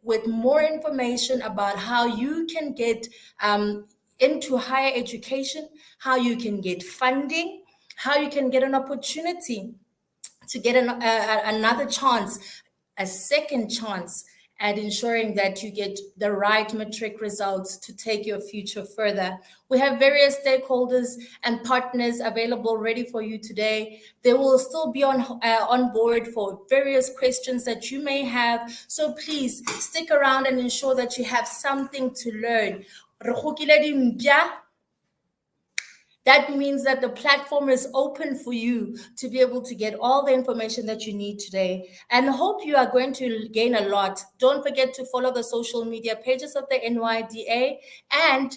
with more information about how you can get into higher education, how you can get funding, how you can get an opportunity to get another chance, a second chance at ensuring that you get the right matric results to take your future further. We have various stakeholders and partners available ready for you today. They will still be on board for various questions that you may have. So please stick around and ensure that you have something to learn. That means that the platform is open for you to be able to get all the information that you need today. And I hope you are going to gain a lot. Don't forget to follow the social media pages of the NYDA and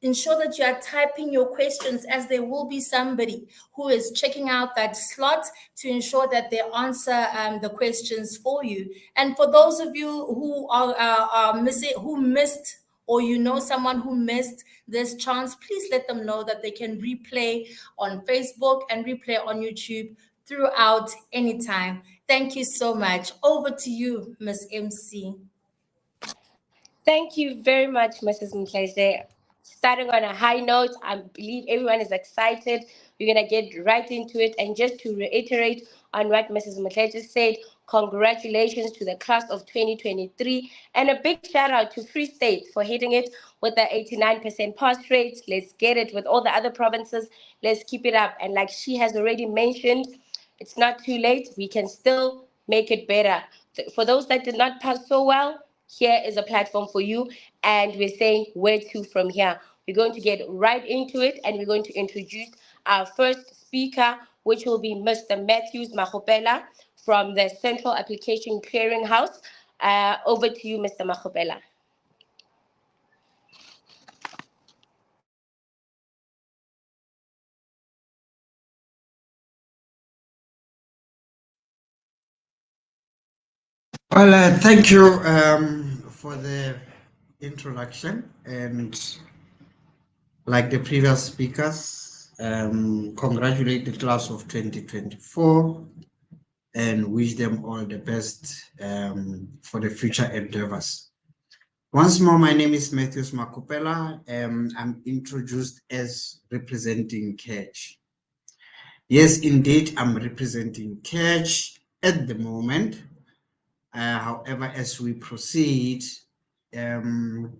ensure that you are typing your questions, as there will be somebody who is checking out that slot to ensure that they answer the questions for you. And for those of you who are missing, who missed, or you know someone who missed this chance, please let them know that they can replay on Facebook and replay on YouTube throughout anytime. Thank you so much. Over to you, Miss MC. Thank you very much, Mrs. Mkleje. Starting on a high note, I believe everyone is excited. We're going to get right into it. And just to reiterate on what Mrs. Mkleje said, congratulations to the class of 2023. And a big shout out to Free State for hitting it with the 89% pass rate. Let's get it with all the other provinces. Let's keep it up. And like she has already mentioned, it's not too late. We can still make it better. For those that did not pass so well, here is a platform for you, and we're saying where to from here. We're going to get right into it, and we're going to introduce our first speaker, which will be Mr. Matthews Mahopela from the Central Application Clearinghouse. Over to you, Mr. Mahopela. Well, thank you for the introduction, and like the previous speakers, congratulate the class of 2024 and wish them all the best for the future endeavors. Once more, my name is Matthews Makupela. I'm introduced as representing CACH. Yes, indeed, I'm representing CACH at the moment. However, as we proceed and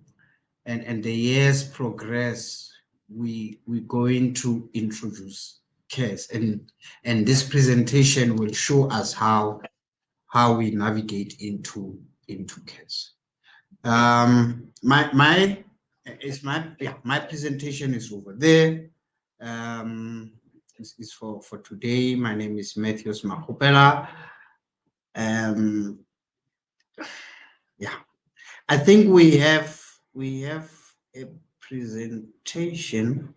the years progress, we're going to introduce CARES, and this presentation will show us how we navigate into CARES. My presentation is over there. This is for today. My name is Matthews Mahopela. Yeah, I think we have a presentation.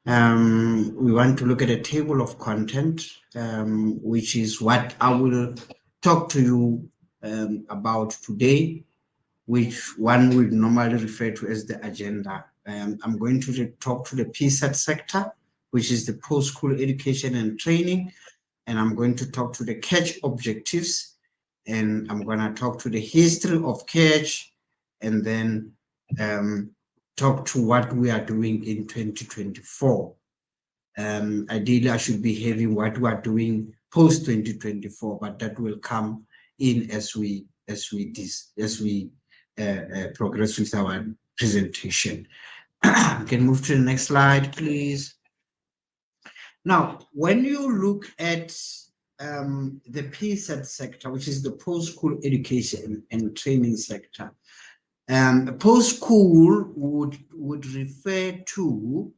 We want to look at a table of content, which is what I will talk to you about today, which one would normally refer to as the agenda. I'm going to talk to the PSAT sector, which is the post-school education and training, and I'm going to talk to the CACH objectives, and I'm going to talk to the history of CACH, and then talk to what we are doing in 2024. Ideally, I should be having what we are doing post 2024, but that will come in as we progress with our presentation. We can move to the next slide, please. Now, when you look at the PSAT sector, which is the post-school education and training sector, post-school would refer to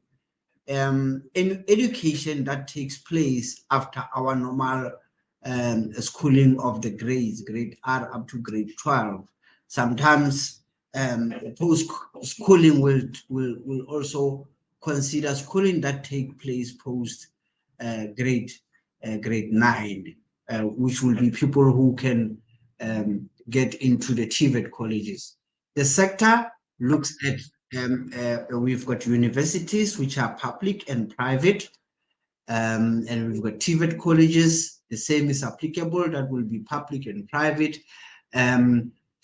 an education that takes place after our normal schooling of the grades, grade R up to grade 12. Sometimes post-schooling will also consider schooling that take place post grade 9, which will be people who can get into the TVET colleges. The sector looks at, we've got universities which are public and private, and we've got TVET colleges. The same is applicable, that will be public and private.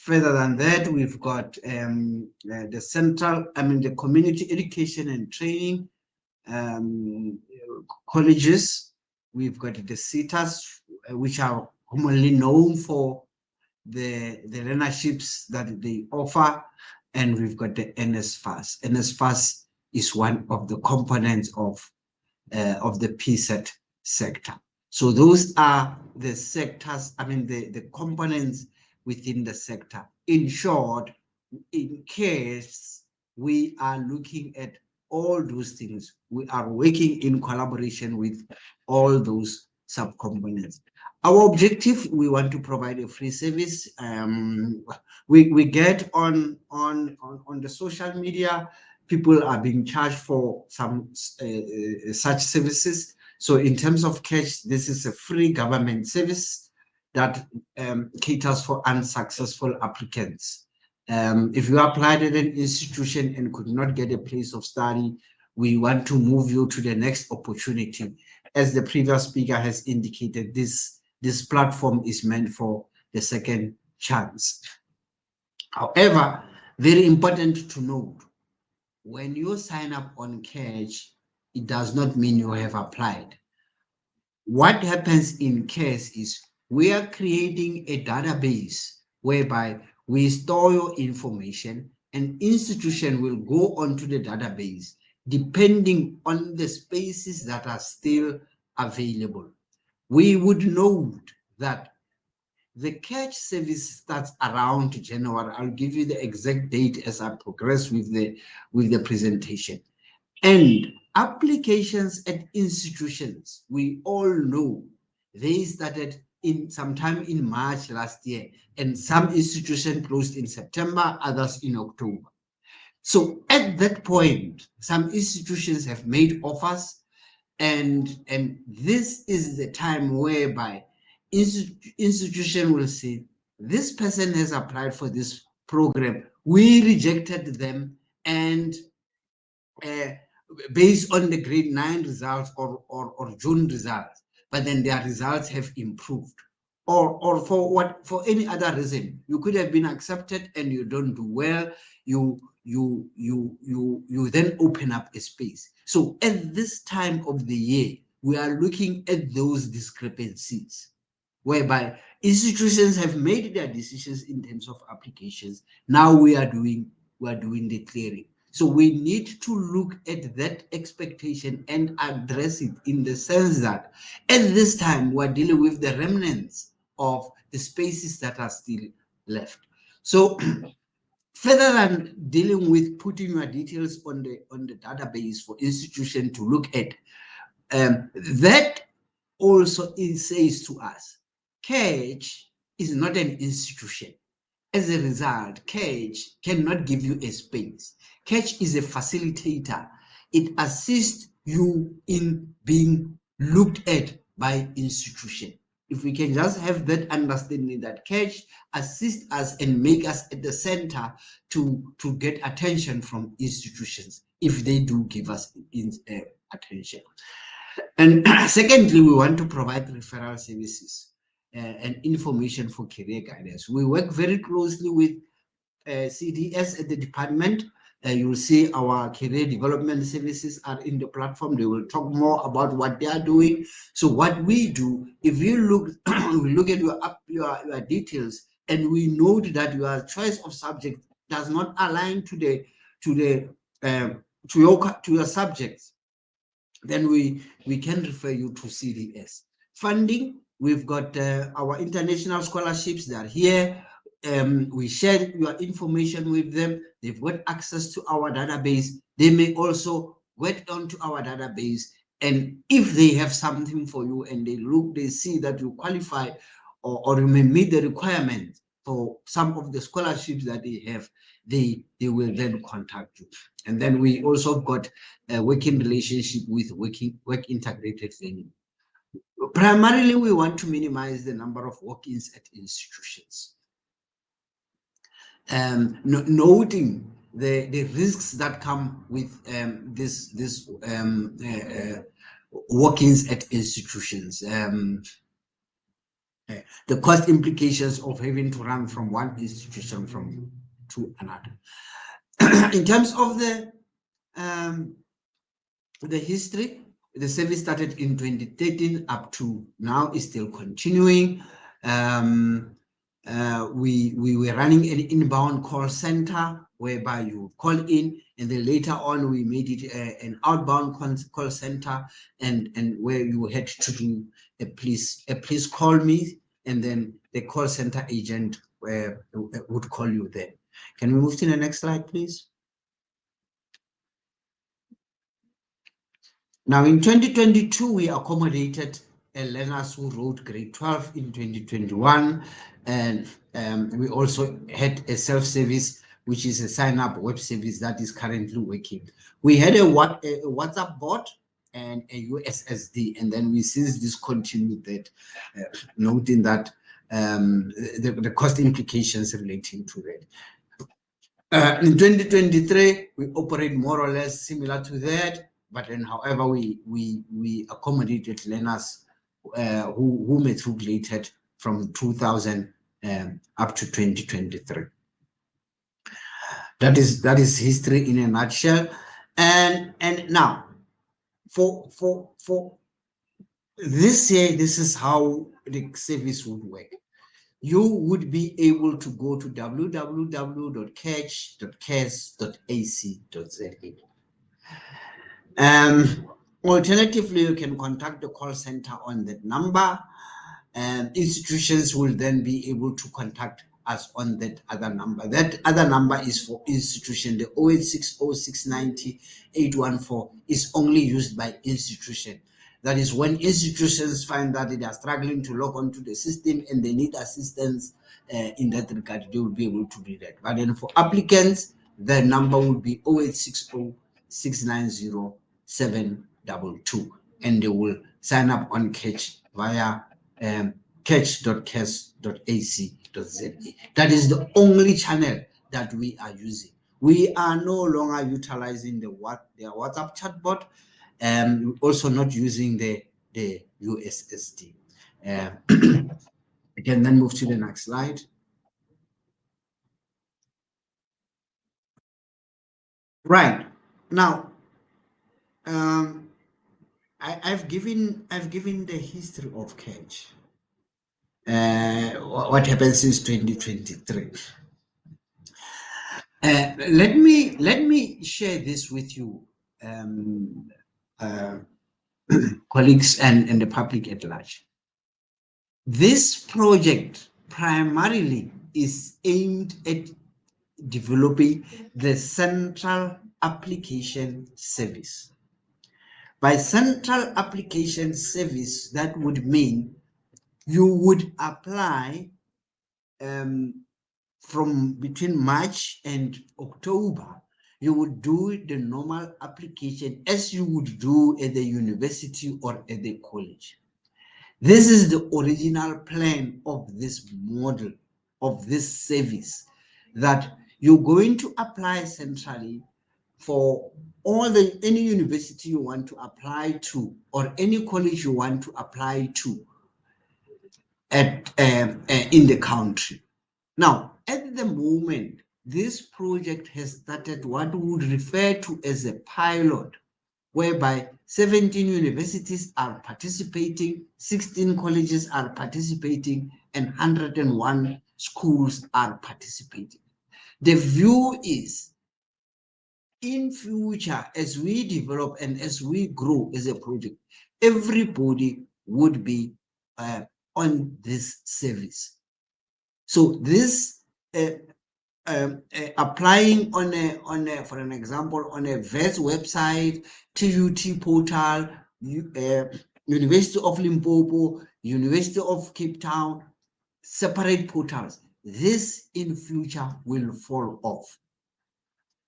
Further than that, we've got the community education and training colleges. We've got the CETAs, which are commonly known for the learnerships that they offer, and we've got the NSFAS. NSFAS is one of the components of the PSET sector. So those are the sectors, the components within the sector. In short, in case we are looking at all those things, we are working in collaboration with all those subcomponents. Our objective, we want to provide a free service. We get on the social media, people are being charged for some such services. So in terms of cash, this is a free government service that caters for unsuccessful applicants. If you applied at an institution and could not get a place of study, we want to move you to the next opportunity. As the previous speaker has indicated, this platform is meant for the second chance. However, very important to note, when you sign up on CARE, it does not mean you have applied. What happens in CARE is we are creating a database whereby we store your information, and institution will go onto the database depending on the spaces that are still available. We would note that the CARE service starts around January. I'll give you the exact date as I progress with the presentation. And applications at institutions, we all know they started sometime in March last year, and some institutions closed in September, others in October. So at that point, some institutions have made offers, and this is the time whereby institution will say, this person has applied for this program, we rejected them, and based on the grade 9 results or June results, but then their results have improved, or for any other reason, you could have been accepted and you don't do well, you then open up a space. So at this time of the year, we are looking at those discrepancies whereby institutions have made their decisions in terms of applications. Now we are doing the clearing. So we need to look at that expectation and address it in the sense that at this time we're dealing with the remnants of the spaces that are still left. So further than dealing with putting your details on the database for institution to look at, that also says to us, CAGE is not an institution. As a result, CAGE cannot give you a space. CAGE is a facilitator. It assists you in being looked at by institution. If we can just have that understanding that CAGE assists us and make us at the center to get attention from institutions, if they do give us attention. And secondly, we want to provide referral services and information for career guidance. We work very closely with CDS at the department. You will see our career development services are in the platform. They will talk more about what they are doing. So what we do, if you look, we look at your details, and we note that your choice of subject does not align to your subjects, then we can refer you to CDS. Funding, we've got our international scholarships that are here. We share your information with them. They've got access to our database. They may also get onto our database, and if they have something for you and they see that you qualify or you may meet the requirements for some of the scholarships that they have, they will then contact you. And then we also got a working relationship with work integrated learning. Primarily, we want to minimize the number of walk-ins at institutions. Noting the risks that come with this walk-ins at institutions. the cost implications of having to run from one institution to another. In terms of the history, the service started in 2013 up to now is still continuing. We were running an inbound call center whereby you call in, and then later on we made it an outbound call center, and where you had to do a please call me, and then the call center agent would call you then. Can we move to the next slide, please? Now, in 2022, we accommodated learners who wrote grade 12 in 2021, and we also had a self-service, which is a sign-up web service that is currently working. We had a WhatsApp bot and a USSD, and then we since discontinued that, noting that the cost implications relating to that. In 2023, we operate more or less similar to that, but then, however, we accommodated learners who matriculated from 2000 up to 2023. That is history in a nutshell. And now, for this year, this is how the service would work. You would be able to go to www.catch.cas.ac.za. Alternatively, you can contact the call center on that number, and institutions will then be able to contact us on that other number. That other number is for institution. The 0860-690-814 is only used by institution. That is when institutions find that they are struggling to log onto the system and they need assistance in that regard, they will be able to do that. But then for applicants, the number will be 0860-690-722, and they will sign up on Catch via catch.cas.ac.za. That is the only channel that we are using. We are no longer utilizing their WhatsApp chatbot, and also not using the USSD. We can then move to the next slide. Right now, I've given the history of Catch. What happened since 2023. Let me share this with you, colleagues and the public at large. This project primarily is aimed at developing the central application service. By central application service, that would mean you would apply from between March and October. You would do the normal application as you would do at the university or at the college. This is the original plan of this model, of this service, that you're going to apply centrally for any university you want to apply to, or any college you want to apply to in the country. Now, at the moment, this project has started what we would refer to as a pilot, whereby 17 universities are participating, 16 colleges are participating, and 101 schools are participating. The view is, in future, as we develop and as we grow as a project, everybody would be on this service. So this applying on a for an example, on a VETS website, TUT portal, University of Limpopo, University of Cape Town, separate portals. This in future will fall off.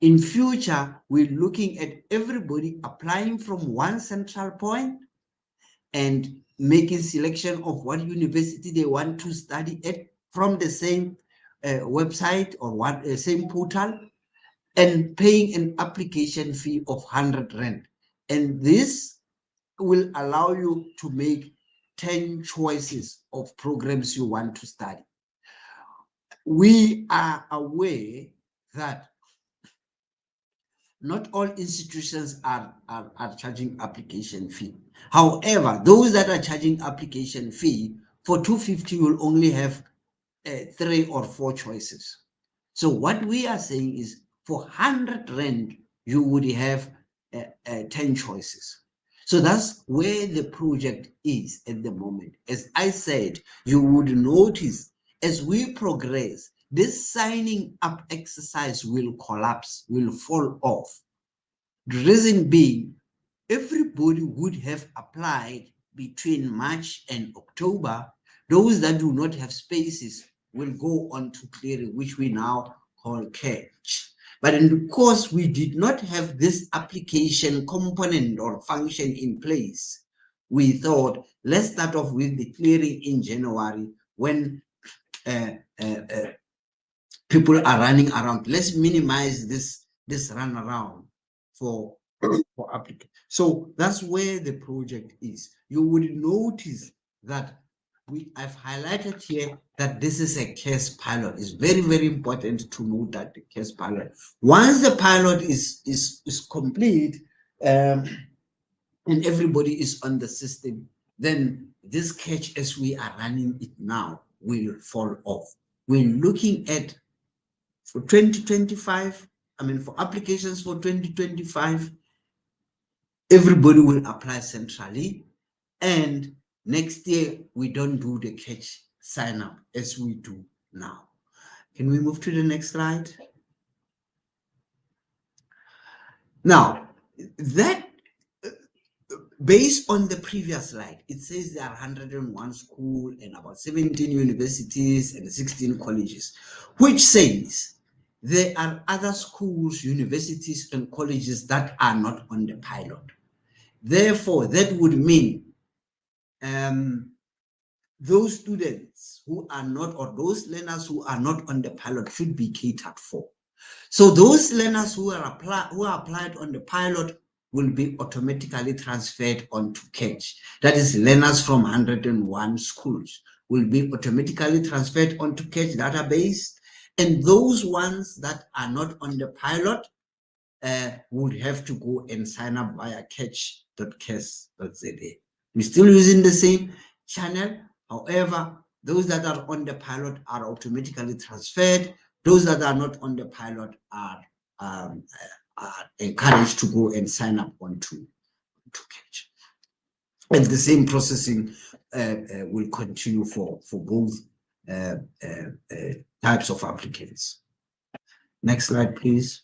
In future, we're looking at everybody applying from one central point and making selection of what university they want to study at from the same website or same portal, and paying an application fee of 100 Rand. And this will allow you to make 10 choices of programs you want to study. We are aware that not all institutions are charging application fee. However, those that are charging application fee for 250 will only have 3 or 4 choices. So what we are saying is for 100 Rand, you would have 10 choices. So that's where the project is at the moment. As I said, you would notice as we progress, this signing up exercise will collapse, will fall off. The reason being, everybody would have applied between March and October. Those that do not have spaces will go on to clearing, which we now call catch. But because we did not have this application component or function in place, we thought, let's start off with the clearing in January when people are running around. Let's minimize this run around for applicants. So that's where the project is. You would notice that I've highlighted here that this is a case pilot. It's very, very important to note that the case pilot. Once the pilot is complete, and everybody is on the system, then this catch as we are running it now will fall off. We're looking at for 2025, for applications for 2025, everybody will apply centrally, and next year we don't do the catch sign up as we do now. Can we move to the next slide? Now, that based on the previous slide, it says there are 101 schools and about 17 universities and 16 colleges, which says there are other schools, universities, and colleges that are not on the pilot. Therefore, that would mean those students who are not, or those learners who are not on the pilot should be catered for. So those learners who are applied on the pilot will be automatically transferred onto catch. That is, learners from 101 schools will be automatically transferred onto catch database, and those ones that are not on the pilot would have to go and sign up via catch.cas.za. We're still using the same channel. However, those that are on the pilot are automatically transferred. Those that are not on the pilot are encouraged to go and sign up onto catch. And the same processing will continue for both types of applicants. Next slide, please.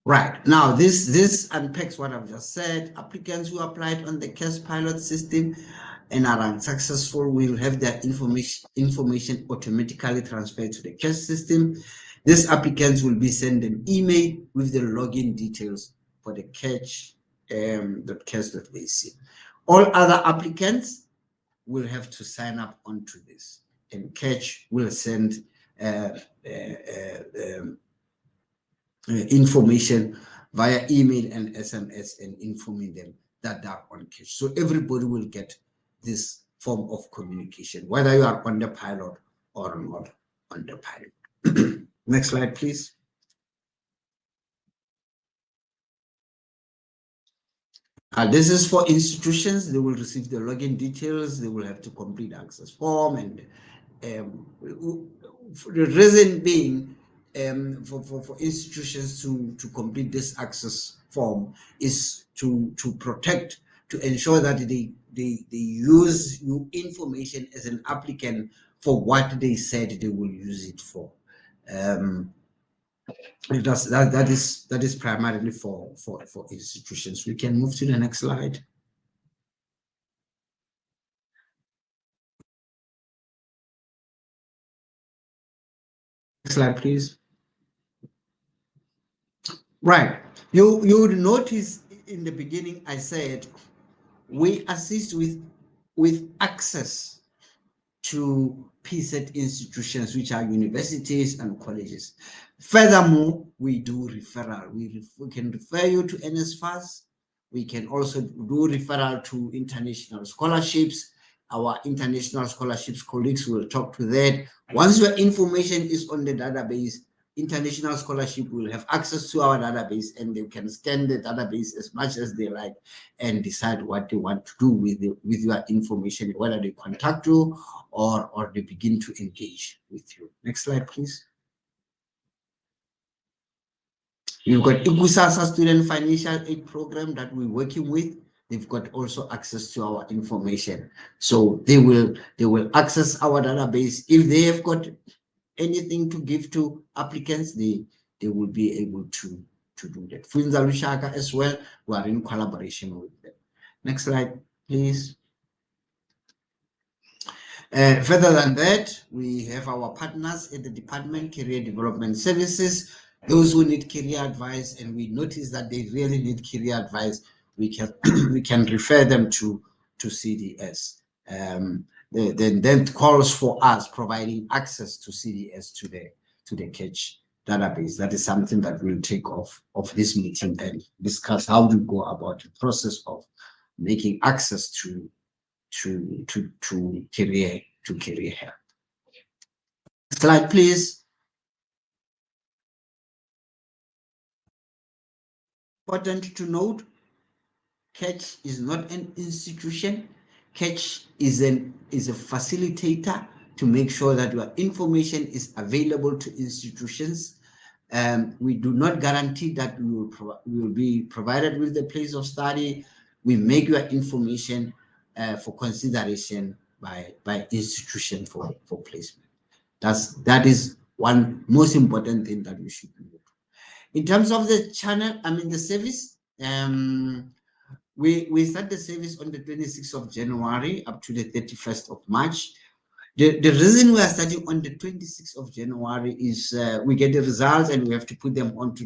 Right, now this unpacks what I've just said. Applicants who applied on the CAS pilot system and are unsuccessful will have their information automatically transferred to the CAS system. These applicants will be sent an email with the login details for the catch.cas.ac. All other applicants will have to sign up onto this, and catch will send information via email and SMS and informing them that they are on catch. So everybody will get this form of communication, whether you are on the pilot or not on the pilot. Next slide, please. This is for institutions. They will receive the login details. They will have to complete the access form, and the reason being, for institutions to complete this access form is to protect, to ensure that they use your information as an applicant for what they said they will use it for. That is primarily for institutions. We can move to the next slide. Next slide, please. Right. You would notice in the beginning I said we assist with access to PSET institutions, which are universities and colleges. Furthermore, we do referral. We can refer you to NSFAS, We can also do referral to international scholarships. Our international scholarships colleagues will talk to that. Once your information is on the database, international scholarship will have access to our database, and they can scan the database as much as they like and decide what they want to do with your information, whether they contact you or they begin to engage with you. Next slide, please. You've got Ikusasa Student Financial Aid Program that we're working with. They've got also access to our information. So they will access our database. If they have got anything to give to applicants, they will be able to do that. Funza Lushaka as well, we are in collaboration with them. Next slide, please. Further than that, we have our partners at the department, Career Development Services. Those who need career advice, and we notice that they really need career advice, we can we can refer them to CDS. Then calls for us providing access to CDS to the CACH database. That is something that we'll take off of this meeting and discuss how to go about the process of making access to career help. Slide, please. Important to note, CACH is not an institution. CACH is a facilitator to make sure that your information is available to institutions. We do not guarantee that we will be provided with the place of study. We make your information for consideration by institution for placement. That is one most important thing that we should do. In terms of the channel, the service, we start the service on the 26th of January up to the 31st of March. The reason we are starting on the 26th of January is we get the results and we have to put them onto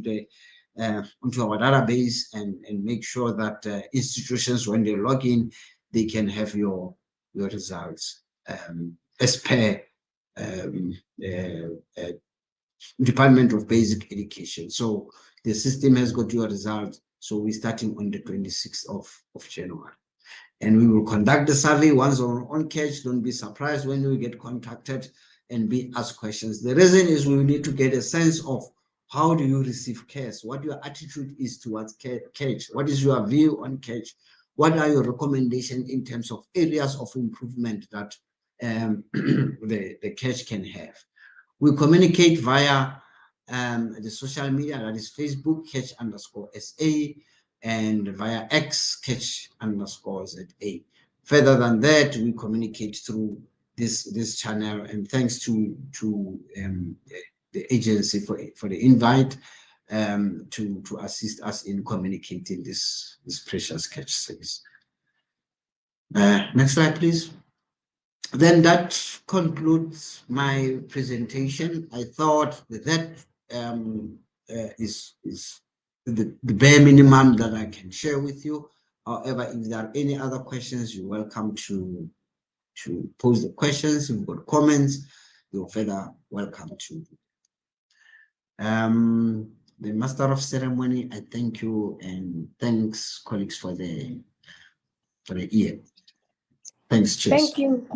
our database and make sure that institutions, when they log in, they can have your results as per Department of Basic Education. So the system has got your results. So we're starting on the 26th of January. And we will conduct the survey once on CACH. Don't be surprised when we get contacted and be asked questions. The reason is we need to get a sense of how do you receive CACH, what your attitude is towards CACH, what is your view on CACH, what are your recommendations in terms of areas of improvement that the CACH can have. We communicate via the social media, that is Facebook, CACH_SA, and via X, CACH_ZA. Further than that, we communicate through this channel, and thanks to the agency for the invite to assist us in communicating this precious CACH service. Next slide, please. Then that concludes my presentation. I thought that is the bare minimum that I can share with you. However, if there are any other questions, you're welcome to pose the questions. If you've got comments, you're further welcome to. The Master of Ceremony, I thank you, and thanks, colleagues, for the ear. Thanks, cheers. Thank you.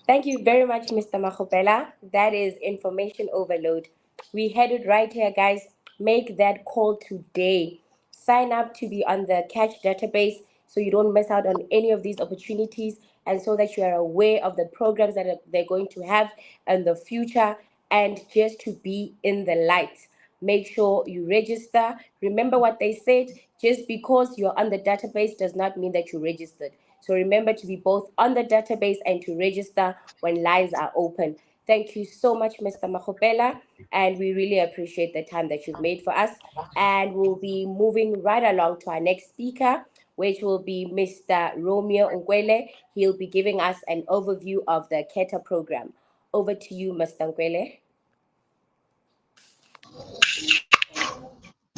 Thank you very much, Mr. Makgopela. That is information overload. We had it right here, guys. Make that call today. Sign up to be on the CACH database so you don't miss out on any of these opportunities, and so that you are aware of the programs that they're going to have in the future, and just to be in the light. Make sure you register. Remember what they said, just because you're on the database does not mean that you're registered. So remember to be both on the database and to register when lives are open. Thank you so much, Mr. Makgopela, and we really appreciate the time that you've made for us. And we'll be moving right along to our next speaker, which will be Mr. Romeo Nkwele. He'll be giving us an overview of the KETA program. Over to you, Mr. Nkwele.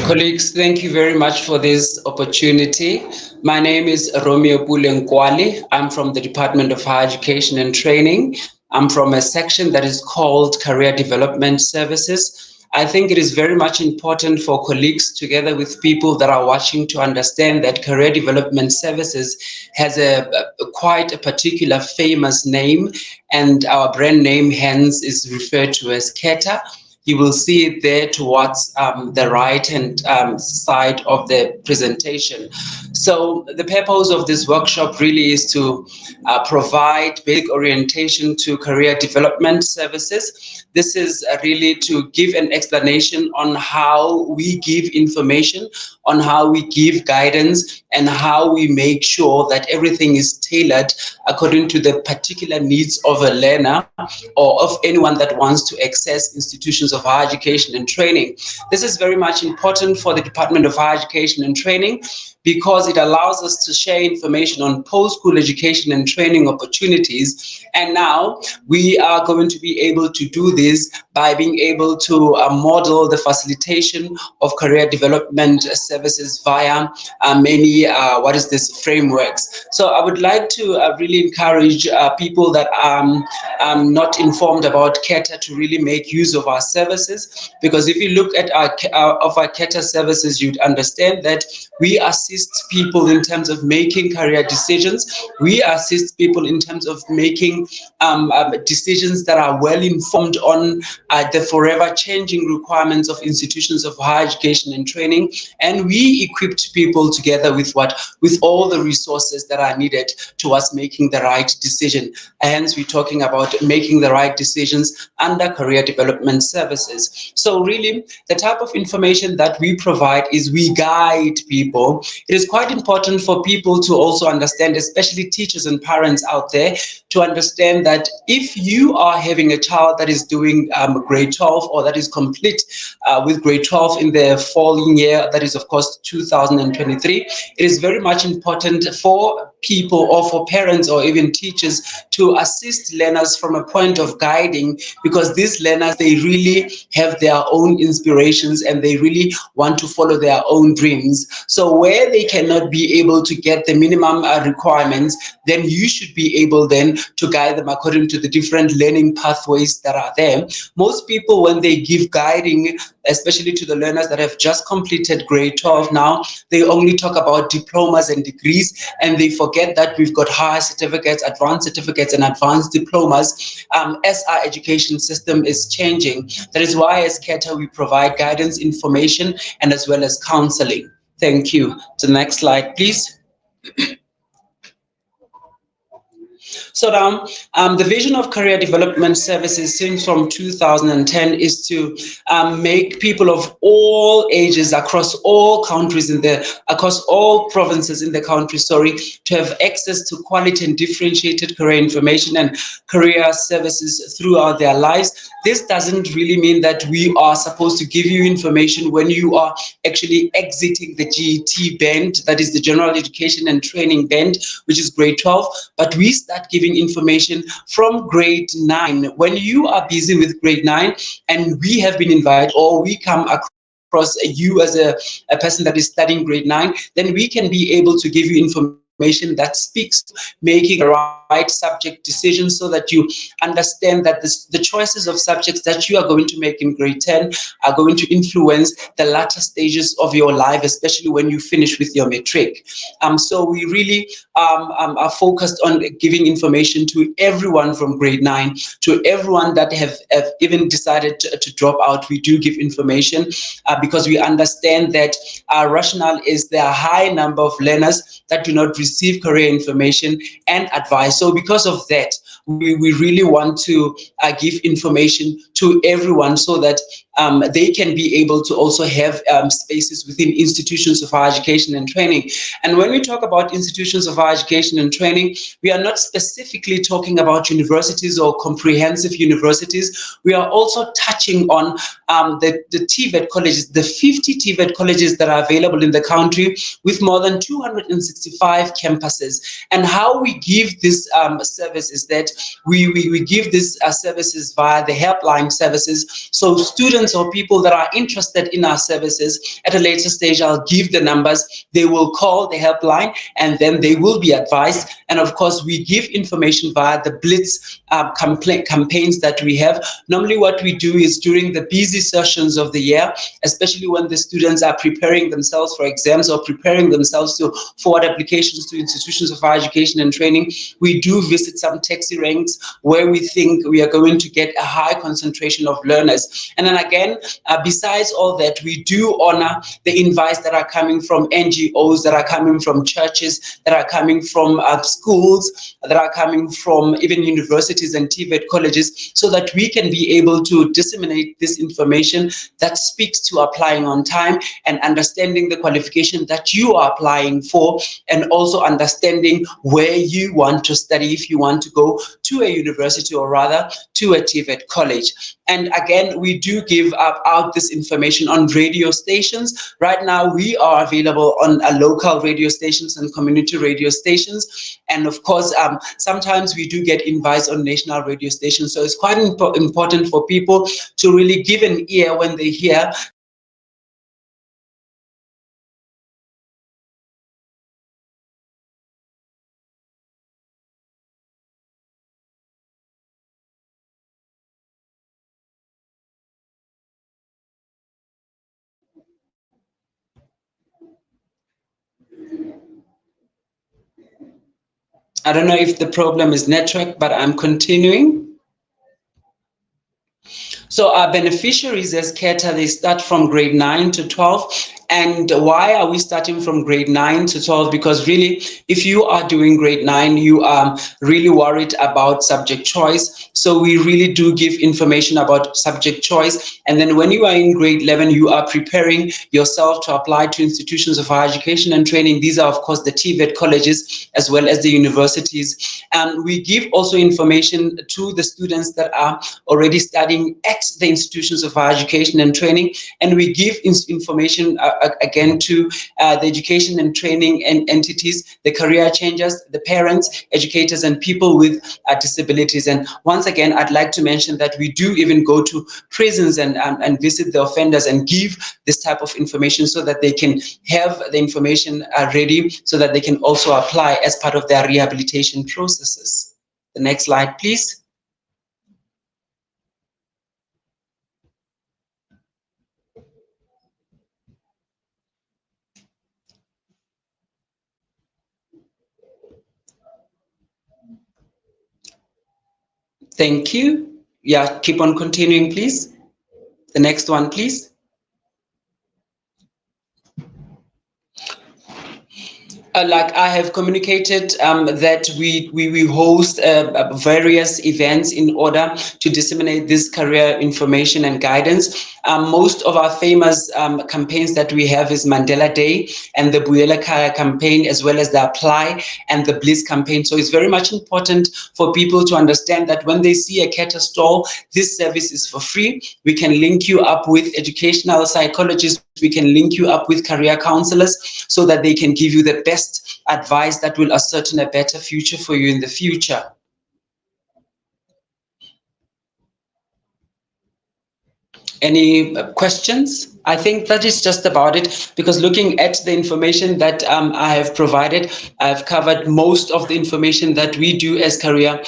Colleagues, thank you very much for this opportunity. My name is Romeo Nkwele. I'm from the Department of Higher Education and Training. I'm from a section that is called Career Development Services. I think it is very much important for colleagues together with people that are watching to understand that career development services has a quite a particular famous name, and our brand name hence is referred to as Keta. You will see it there towards the right hand side of the presentation. So the purpose of this workshop really is to provide basic orientation to career development services. This is really to give an explanation on how we give information, on how we give guidance, and how we make sure that everything is tailored according to the particular needs of a learner or of anyone that wants to access institutions of higher education and training. This is very much important for the Department of Higher Education and Training because it allows us to share information on post-school education and training opportunities. And now we are going to be able to do this by being able to model the facilitation of career development services via many frameworks. So I would like to really encourage people that are not informed about Keta to really make use of our services, because if you look at our Keta services, you'd understand that we assist people in terms of making career decisions. We assist people in terms of making decisions that are well informed on the forever changing requirements of institutions of higher education and training. And we equipped people together with all the resources that are needed towards making the right decision. Hence, we're talking about making the right decisions under career development services. So really, the type of information that we provide is we guide people. It is quite important for people to also understand, especially teachers and parents out there, to understand that if you are having a child that is doing grade 12 or that is complete with grade 12 in the following year, that is of course 2023, it is very much important for people or for parents or even teachers to assist learners from a point of guiding, because these learners, they really have their own inspirations and they really want to follow their own dreams. So where they cannot be able to get the minimum requirements, then you should be able then to guide them according to the different learning pathways that are there. Most people, when they give guiding, especially to the learners that have just completed grade 12 now, they only talk about diplomas and degrees, and they forget that we've got higher certificates, advanced certificates, and advanced diplomas as our education system is changing. That is why as Keta, we provide guidance, information, and as well as counseling. Thank you. To the next slide, please. So now, the vision of career development services since from 2010 is to make people of all ages across all countries across all provinces in the country, to have access to quality and differentiated career information and career services throughout their lives. This doesn't really mean that we are supposed to give you information when you are actually exiting the GET band, that is the General Education and Training band, which is grade 12, but we start giving information from grade 9. When you are busy with grade 9 and we have been invited, or we come across you as a person that is studying grade 9, then we can be able to give you information that speaks to making the right subject decisions, so that you understand that the choices of subjects that you are going to make in grade 10 are going to influence the latter stages of your life, especially when you finish with your matric. So we really are focused on giving information to everyone from grade 9 to everyone that have even decided to drop out. We do give information because we understand that our rationale is there are a high number of learners that do not receive career information and advice. So because of that, we really want to give information to everyone so that they can be able to also have spaces within institutions of higher education and training. And when we talk about institutions of higher education and training, we are not specifically talking about universities or comprehensive universities. We are also touching on the TVET colleges, the 50 TVET colleges that are available in the country with more than 265 campuses. And how we give this service is that we give these services via the helpline services. So students or people that are interested in our services, at a later stage, I'll give the numbers. They will call the helpline and then they will be advised. And of course, we give information via the Blitz campaigns that we have. Normally what we do is during the busy sessions of the year, especially when the students are preparing themselves for exams or preparing themselves to forward applications to institutions of higher education and training, we do visit some taxi ranks where we think we are going to get a high concentration of learners. And then again, besides all that, we do honor the invites that are coming from NGOs, that are coming from churches, that are coming from schools, that are coming from even universities and TVET colleges, so that we can be able to disseminate this information that speaks to applying on time and understanding the qualification that you are applying for, and also understanding where you want to study if you want to go to a university or rather to a TVET college. And again, we do give out this information on radio stations. Right now, we are available on local radio stations and community radio stations. And of course, sometimes we do get invites on national radio stations. So it's quite important for people to really give an ear when they hear. I don't know if the problem is network, but I'm continuing. So our beneficiaries as CATA, they start from grade 9 to 12. And why are we starting from grade 9 to 12? Because really, if you are doing grade 9, you are really worried about subject choice. So we really do give information about subject choice. And then when you are in grade 11, you are preparing yourself to apply to institutions of higher education and training. These are, of course, the TVET colleges as well as the universities. And we give also information to the students that are already studying at the institutions of higher education and training. And we give information again to the education and training and entities, the career changers, the parents, educators, and people with disabilities. And once again, I'd like to mention that we do even go to prisons and visit the offenders and give this type of information so that they can have the information ready so that they can also apply as part of their rehabilitation processes. The next slide, please. Thank you. Yeah, keep on continuing, please. The next one, please. Like I have communicated that we host various events in order to disseminate this career information and guidance. Most of our famous campaigns that we have is Mandela Day and the Buyela Kaya campaign, as well as the Apply and the Bliss campaign. So it's very much important for people to understand that when they see a CATA stall, this service is for free. We can link you up with educational psychologists. We can link you up with career counselors so that they can give you the best advice that will ascertain a better future for you in the future. Any questions? I think that is just about it, because looking at the information that I have provided, I've covered most of the information that we do as career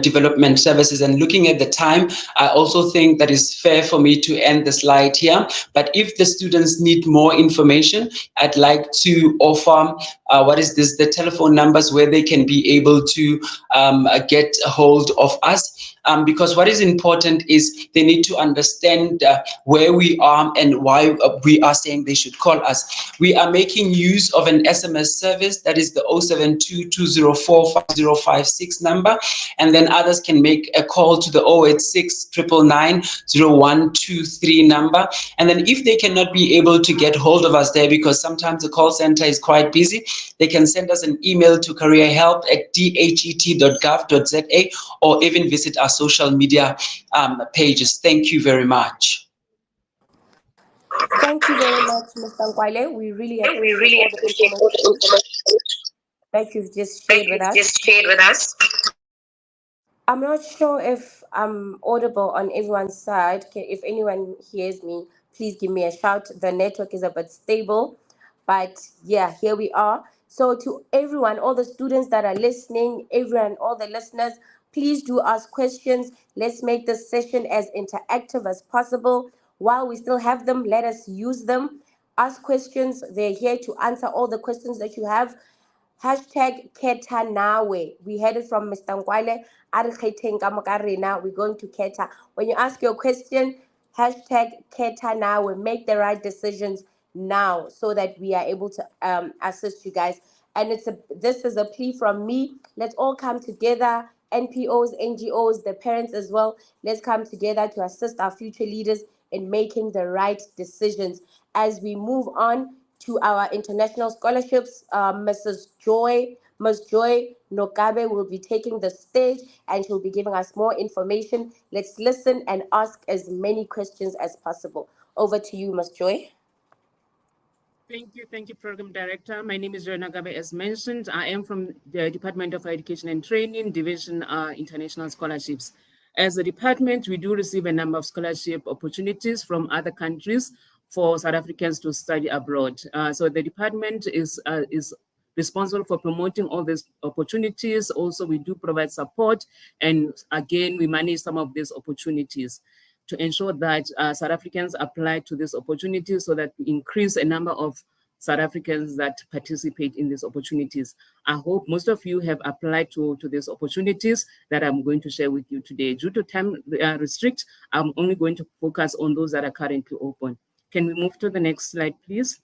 development services. And looking at the time, I also think that it's fair for me to end the slide here. But if the students need more information, I'd like to offer the telephone numbers where they can be able to get a hold of us. Because what is important is they need to understand where we are and why we are saying they should call us. We are making use of an SMS service, that is the 072-204-5056 number, and then others can make a call to the 086-999-0123 number. And then if they cannot be able to get hold of us there, because sometimes the call center is quite busy, they can send us an email to careerhelp@dhet.gov.za, or even visit our social media pages. Thank you very much. Thank you very much, Mr. Nkwale. We really appreciate all the information that you've just shared with us. I'm not sure if I'm audible on everyone's side. If anyone hears me, please give me a shout. The network is a bit stable, but yeah, here we are. So to everyone, all the students that are listening, everyone, all the listeners, please do ask questions. Let's make this session as interactive as possible. While we still have them, let us use them. Ask questions. They're here to answer all the questions that you have. Hashtag Keta Nawe. We heard it from Mr. Ngwale. We're going to Keta. When you ask your question, hashtag Keta Nawe. Make the right decisions now so that we are able to assist you guys. And this is a plea from me. Let's all come together. NPOs, NGOs, the parents as well. Let's come together to assist our future leaders in making the right decisions. As we move on to our international scholarships, Ms. Joy Nokabe will be taking the stage and she'll be giving us more information. Let's listen and ask as many questions as possible. Over to you, Ms. Joy. Thank you, Program Director. My name is Joy Nagabe. As mentioned, I am from the Department of Education and Training, Division International Scholarships. As a department, we do receive a number of scholarship opportunities from other countries for South Africans to study abroad. So the department is responsible for promoting all these opportunities. Also, we do provide support, and again, we manage some of these opportunities to ensure that South Africans apply to these opportunities so that we increase a number of South Africans that participate in these opportunities. I hope most of you have applied to these opportunities that I'm going to share with you today. Due to time restrict, I'm only going to focus on those that are currently open. Can we move to the next slide, please?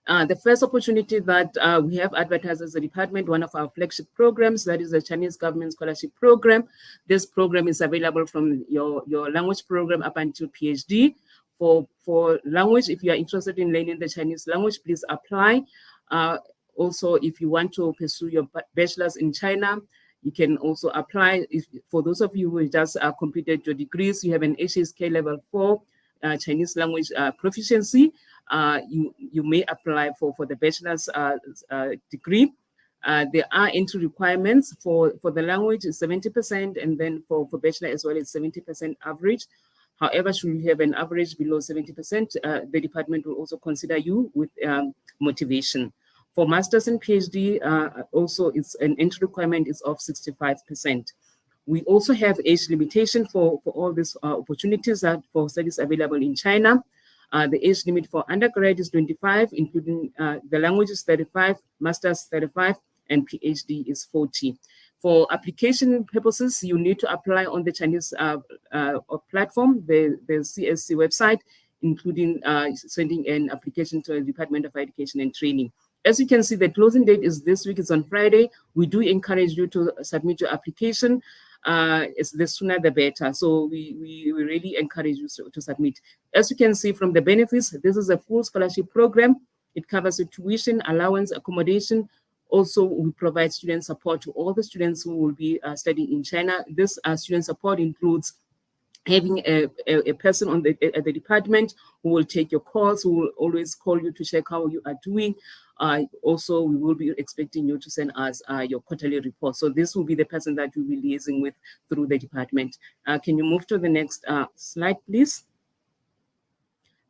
The first opportunity that we have advertised as a department, one of our flagship programs, that is the Chinese Government Scholarship Program. This program is available from your language program up until PhD. For language, if you are interested in learning the Chinese language, please apply. Also, if you want to pursue your bachelor's in China, you can also apply. For those of you who just completed your degrees, you have an HSK level 4 Chinese language proficiency. You may apply for the bachelor's degree. There are entry requirements for the language is 70%, and then for bachelor as well, it's 70% average. However, should you have an average below 70%, the department will also consider you with motivation. For master's and PhD, also it's an entry requirement is of 65%. We also have age limitation for all these opportunities for studies available in China. The age limit for undergrad is 25, including the language is 35, master's 35, and PhD is 40. For application purposes, you need to apply on the Chinese platform, the CSC website, including sending an application to the Department of Education and Training. As you can see, the closing date is this week, it's on Friday. We do encourage you to submit your application. The sooner the better. So we really encourage you to submit. As you can see from the benefits, this is a full scholarship program. It covers the tuition, allowance, accommodation. Also, we provide student support to all the students who will be studying in China. This student support includes having a person at the department who will take your calls, who will always call you to check how you are doing. Also, we will be expecting you to send us your quarterly report. So this will be the person that you'll be liaising with through the department. Can you move to the next slide, please?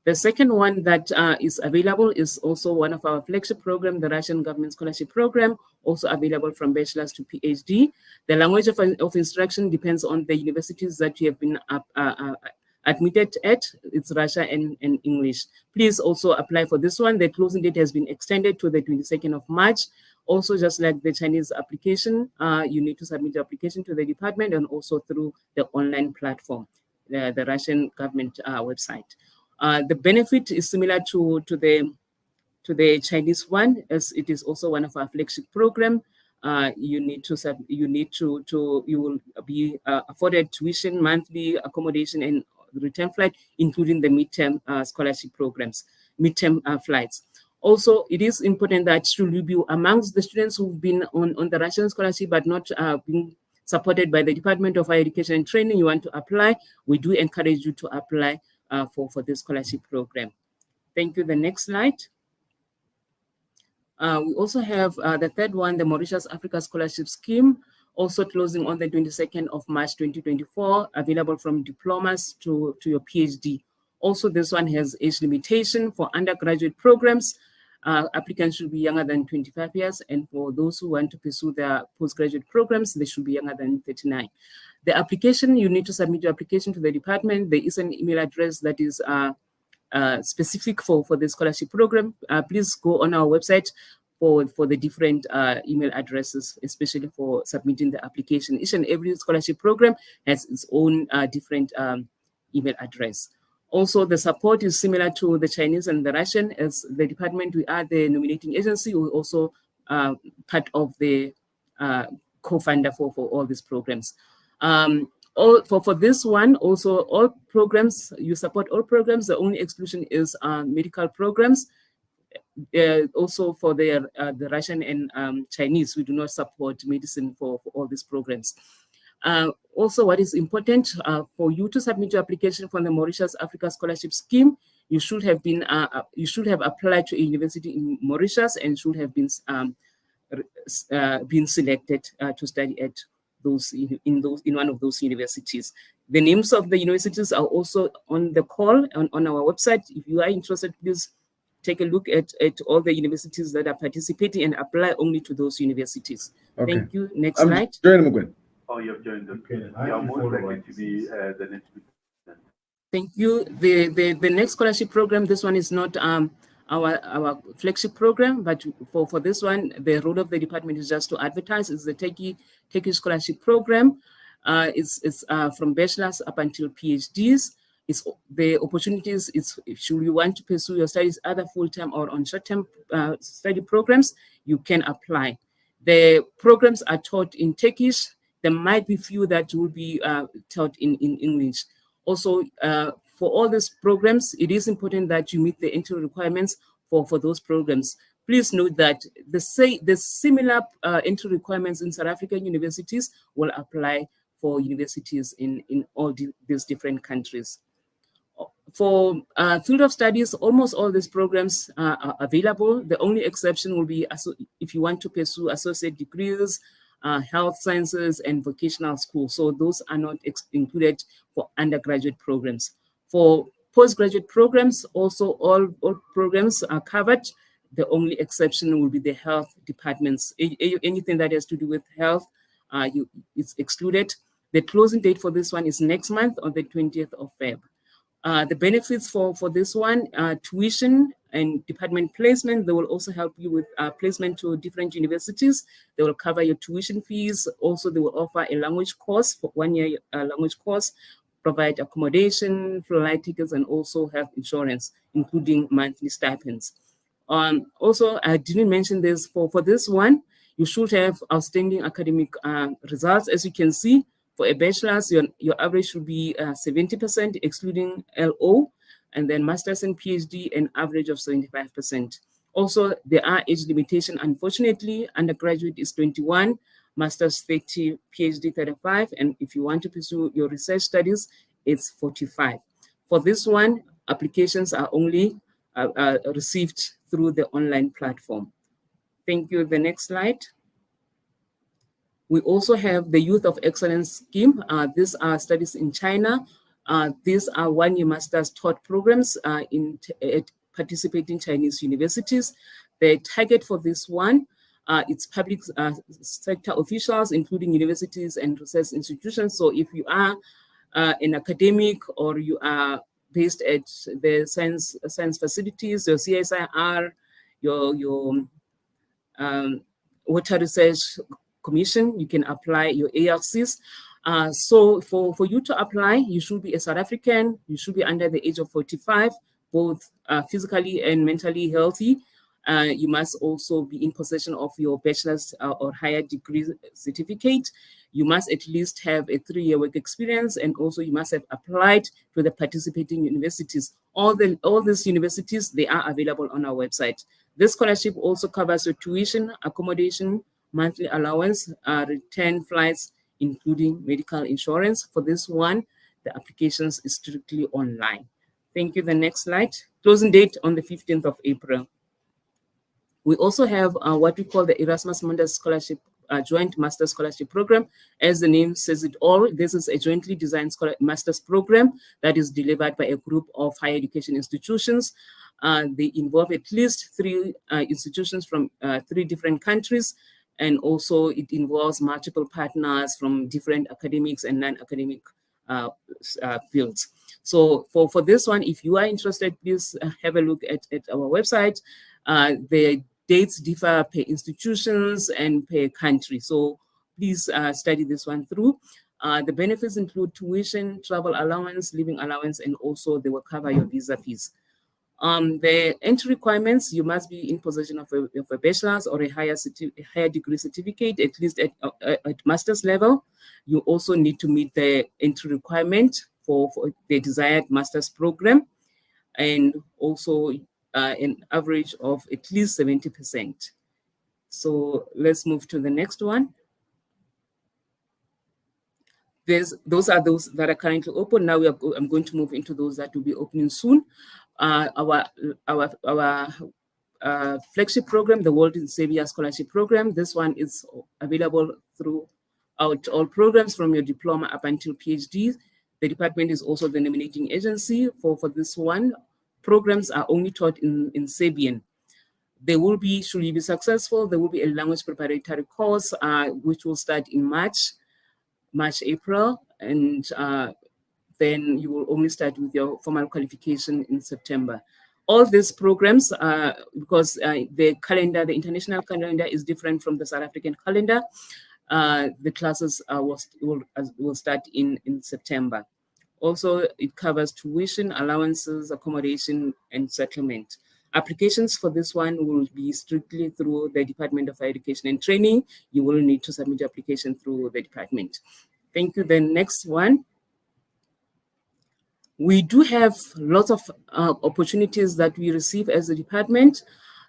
The second one that is available is also one of our flagship program, the Russian Government Scholarship Program, also available from bachelor's to PhD. The language of instruction depends on the universities that you have been admitted at. It's Russia and English. Please also apply for this one. The closing date has been extended to the 22nd of March. Also, just like the Chinese application, you need to submit your application to the department and also through the online platform, the Russian government website. The benefit is similar to the Chinese one, as it is also one of our flagship program. You will be afforded tuition, monthly accommodation, and return flight, including the midterm scholarship programs, midterm flights. Also, it is important that should you be amongst the students who've been on the Russian scholarship but not being supported by the Department of Higher Education and Training, you want to apply, we do encourage you to apply for this scholarship program. Thank you. The next slide. We also have the third one, the Mauritius Africa Scholarship Scheme, also closing on the 22nd of March 2024, available from diplomas to your PhD. Also, this one has age limitation for undergraduate programs. Applicants should be younger than 25 years, and for those who want to pursue their postgraduate programs, they should be younger than 39. The application, you need to submit your application to the department. There is an email address that is specific for the scholarship program. Please go on our website for the different email addresses, especially for submitting the application. Each and every scholarship program has its own different email address. Also, the support is similar to the Chinese and the Russian. As the department, we are the nominating agency. We're also part of the co-funder for all these programs. For this one, also all programs, you support all programs. The only exclusion is medical programs. Also for the Russian and Chinese, we do not support medicine for all these programs. Also, what is important for you to submit your application for the Mauritius Africa Scholarship Scheme, you should have been applied to a university in Mauritius and should have been selected to study at in one of those universities. The names of the universities are also on the call on our website. If you are interested, please take a look at all the universities that are participating and apply only to those universities. Okay. Thank you. Next slide. Oh, you have joined us. Okay. You are most likely to be the next speaker. Thank you. The next scholarship program, this one is not our flagship program, but for this one, the role of the department is just to advertise. It's the Turkish scholarship program. It's from bachelor's up until PhDs. It's the opportunities. It's should you want to pursue your studies either full-time or on short-term study programs, you can apply. The programs are taught in Turkish. There might be few that will be taught in English. Also, for all these programs, it is important that you meet the entry requirements for those programs. Please note that the similar entry requirements in South African universities will apply for universities in all these different countries. For field of studies, almost all these programs are available. The only exception will be if you want to pursue associate degrees, health sciences, and vocational schools. So those are not included for undergraduate programs. For postgraduate programs, also all programs are covered. The only exception will be the health departments. Anything that has to do with health, it's excluded. The closing date for this one is next month on the 20th of February. The benefits for this one, tuition and department placement, they will also help you with placement to different universities. They will cover your tuition fees. Also, they will offer a language course for 1 year language course, provide accommodation, flight tickets, and also health insurance, including monthly stipends. Also, I didn't mention this for this one, you should have outstanding academic results. As you can see, for a bachelor's, your average should be 70%, excluding LO, and then master's and PhD, an average of 75%. Also, there are age limitation. Unfortunately, undergraduate is 21, master's 30, PhD 35, and if you want to pursue your research studies, it's 45. For this one, applications are only received through the online platform. Thank you. The next slide. We also have the Youth of Excellence Scheme. These are studies in China. These are 1 year master's taught programs at participating Chinese universities. The target for this one, it's public sector officials, including universities and research institutions. So if you are an academic or you are based at the science facilities, your CSIR, your water research commission, you can apply your ARCs. So for you to apply, you should be a South African, you should be under the age of 45, both physically and mentally healthy. You must also be in possession of your bachelor's or higher degree certificate. You must at least have a 3-year work experience, and also you must have applied to the participating universities. All these universities, they are available on our website. This scholarship also covers your tuition, accommodation, monthly allowance, return flights, including medical insurance. For this one, the applications is strictly online. Thank you. The next slide. Closing date on the 15th of April. We also have what we call the Erasmus Mundus Scholarship, Joint Master Scholarship Program. As the name says it all, this is a jointly designed master's program that is delivered by a group of higher education institutions. They involve at least 3 institutions from 3 different countries, and also it involves multiple partners from different academics and non-academic fields. So for this one, if you are interested, please have a look at our website. The dates differ per institutions and per country. So please study this one through. The benefits include tuition, travel allowance, living allowance, and also they will cover your visa fees. The entry requirements, you must be in possession of a bachelor's or a higher degree certificate, at least at master's level. You also need to meet the entry requirement for the desired master's program, and also an average of at least 70%. So let's move to the next one. Those are those that are currently open. Now I'm going to move into those that will be opening soon. Our flagship program, the World in Xavier Scholarship Program. This one is available throughout all programs from your diploma up until PhD. The department is also the nominating agency for this one. Programs are only taught in Serbian. There will be, should you be successful, there will be a language preparatory course, which will start in March, April, and then you will only start with your formal qualification in September. All these programs, because the calendar, the international calendar is different from the South African calendar, the classes will start in September. Also, it covers tuition, allowances, accommodation, and settlement. Applications for this one will be strictly through the Department of Education and Training. You will need to submit your application through the department. Thank you. The next one. We do have lots of opportunities that we receive as a department.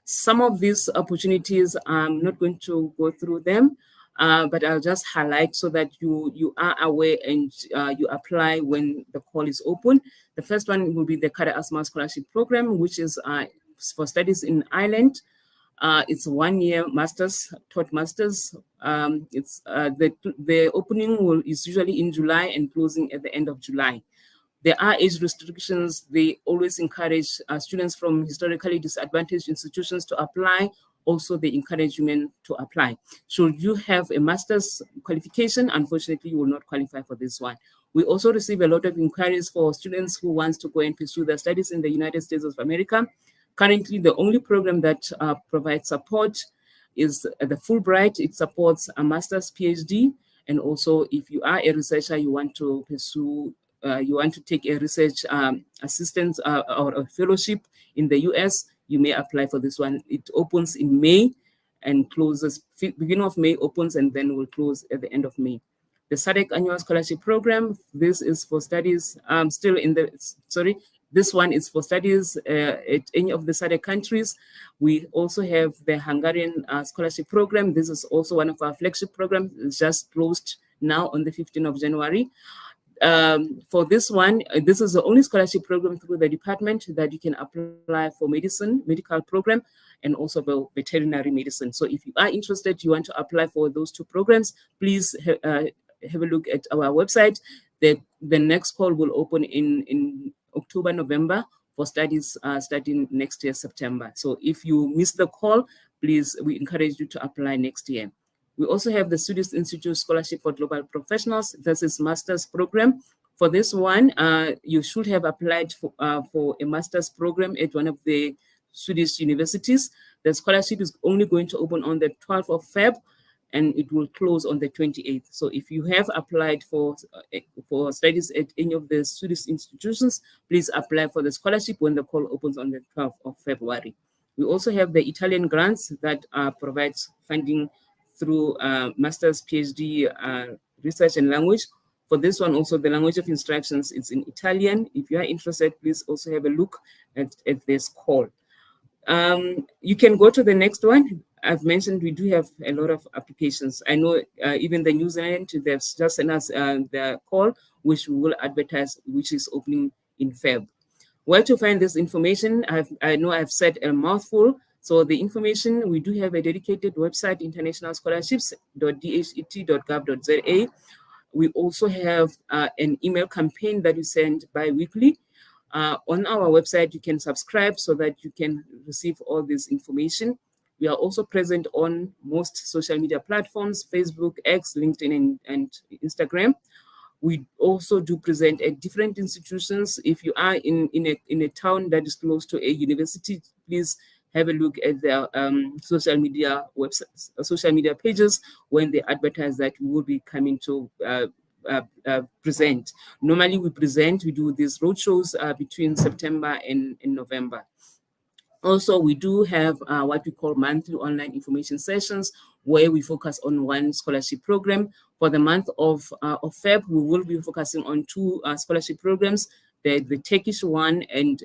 Some of these opportunities, I'm not going to go through them, but I'll just highlight so that you are aware and you apply when the call is open. The first one will be the Kada Asma Scholarship Program, which is for studies in Ireland. It's 1 year master's, taught masters. It's the opening is usually in July and closing at the end of July. There are age restrictions. They always encourage students from historically disadvantaged institutions to apply. Also, they encourage women to apply. Should you have a master's qualification, unfortunately, you will not qualify for this one. We also receive a lot of inquiries for students who want to go and pursue their studies in the United States of America. Currently, the only program that provides support is the Fulbright. It supports a master's, PhD, and also if you are a researcher, you want to pursue you want to take a research assistance or a fellowship in the US, you may apply for this one. It opens in May and closes, beginning of May opens and then will close at the end of May. The SADC Annual Scholarship Program, this is for studies, this one is for studies at any of the SADC countries. We also have the Hungarian Scholarship Program. This is also one of our flagship programs. It's just closed now on the 15th of January. For this one, this is the only scholarship program through the department that you can apply for medical program, and also for veterinary medicine. So if you are interested, you want to apply for those 2 programs, please have a look at our website. The next call will open in October, November for studies starting next year, September. So if you miss the call, please, we encourage you to apply next year. We also have the Swedish Institute Scholarship for Global Professionals. This is master's program. For this one, you should have applied for a master's program at one of the Swedish universities. The scholarship is only going to open on the 12th of Feb, and it will close on the 28th. So if you have applied for studies at any of the Swedish institutions, please apply for the scholarship when the call opens on the 12th of February. We also have the Italian grants that provides funding through master's, PhD, research and language. For this one, also the language of instructions is in Italian. If you are interested, please also have a look at this call. You can go to the next one. I've mentioned we do have a lot of applications. I know even the New Zealand, they've just sent us the call, which we will advertise, which is opening in Feb. Where to find this information? I know I've said a mouthful. So the information, we do have a dedicated website, internationalscholarships.dhet.gov.za. We also have an email campaign that we send bi-weekly. On our website, you can subscribe so that you can receive all this information. We are also present on most social media platforms, Facebook, X, LinkedIn, and Instagram. We also do present at different institutions. If you are in a town that is close to a university, please have a look at their social media websites, social media pages when they advertise that we will be coming to present. Normally we do these roadshows between September and November. Also, we do have what we call monthly online information sessions where we focus on one scholarship program. For the month of Feb, we will be focusing on two scholarship programs, the Turkish one and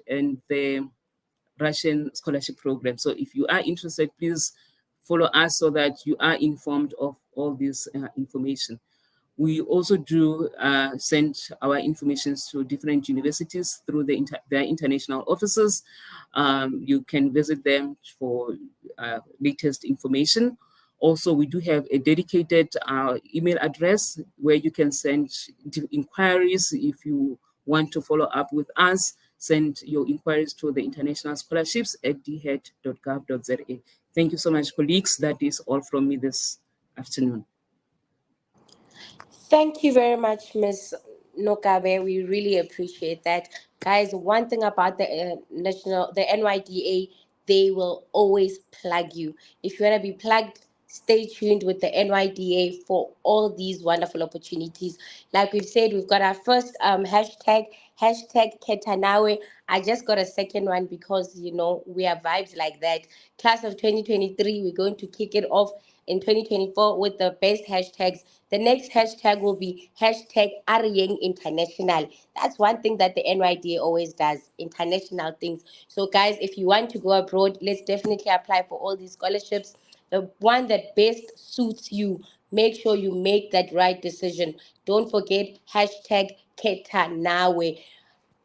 the Russian scholarship program. So if you are interested, please follow us so that you are informed of all this information. We also do send our information to different universities through their international offices. You can visit them for latest information. Also, we do have a dedicated email address where you can send inquiries. If you want to follow up with us, send your inquiries to the international scholarships at dhet.gov.za. Thank you so much, colleagues. That is all from me this afternoon. Thank you very much, Ms. Nokabe. We really appreciate that. Guys, one thing about the NYDA, they will always plug you. If you want to be plugged, stay tuned with the NYDA for all these wonderful opportunities. Like we've said, we've got our first hashtag Ketanawe. I just got a second one because, we are vibes like that. Class of 2023, we're going to kick it off in 2024 with the best hashtags. The next hashtag will be hashtag Aryeng International. That's one thing that the NYDA always does, international things. So guys, if you want to go abroad, let's definitely apply for all these scholarships. The one that best suits you, make sure you make that right decision. Don't forget hashtag Ketanawe.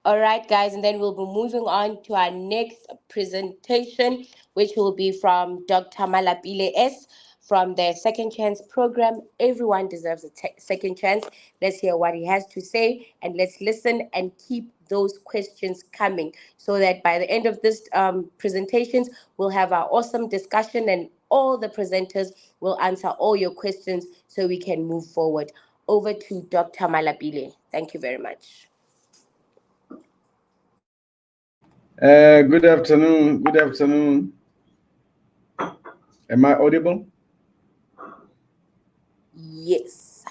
All right, guys, and then we'll be moving on to our next presentation, which will be from Dr. Malapile S. from the Second Chance program. Everyone deserves a second chance. Let's hear what he has to say, and let's listen and keep those questions coming so that by the end of this presentations, we'll have our awesome discussion and all the presenters will answer all your questions so we can move forward. Over to Dr. Malapile. Thank you very much. Good afternoon. Good afternoon. Am I audible? Yes.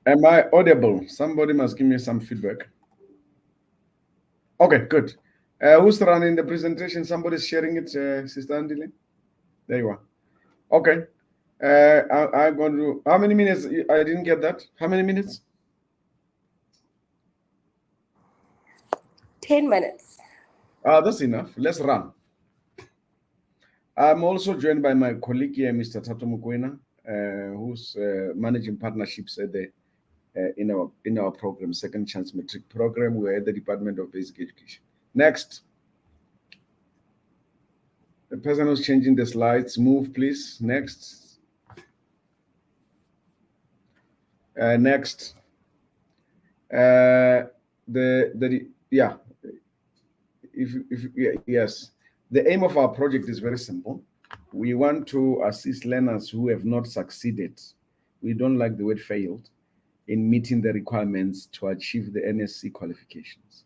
Am I audible? Somebody must give me some feedback. Okay, good. Who's running the presentation? Somebody's sharing it, Sister Andile? There you are. Okay. I'm going to. How many minutes? I didn't get that. How many minutes? 10 minutes. That's enough. Let's run. I'm also joined by my colleague here, Mr. Tato Mukwena, who's managing partnerships at the in our program, Second Chance Matric program. We're at the Department of Basic Education. Next. The person who's changing the slides, move please. Next. Next. Yes. The aim of our project is very simple. We want to assist learners who have not succeeded. We don't like the word failed in meeting the requirements to achieve the NSC qualifications,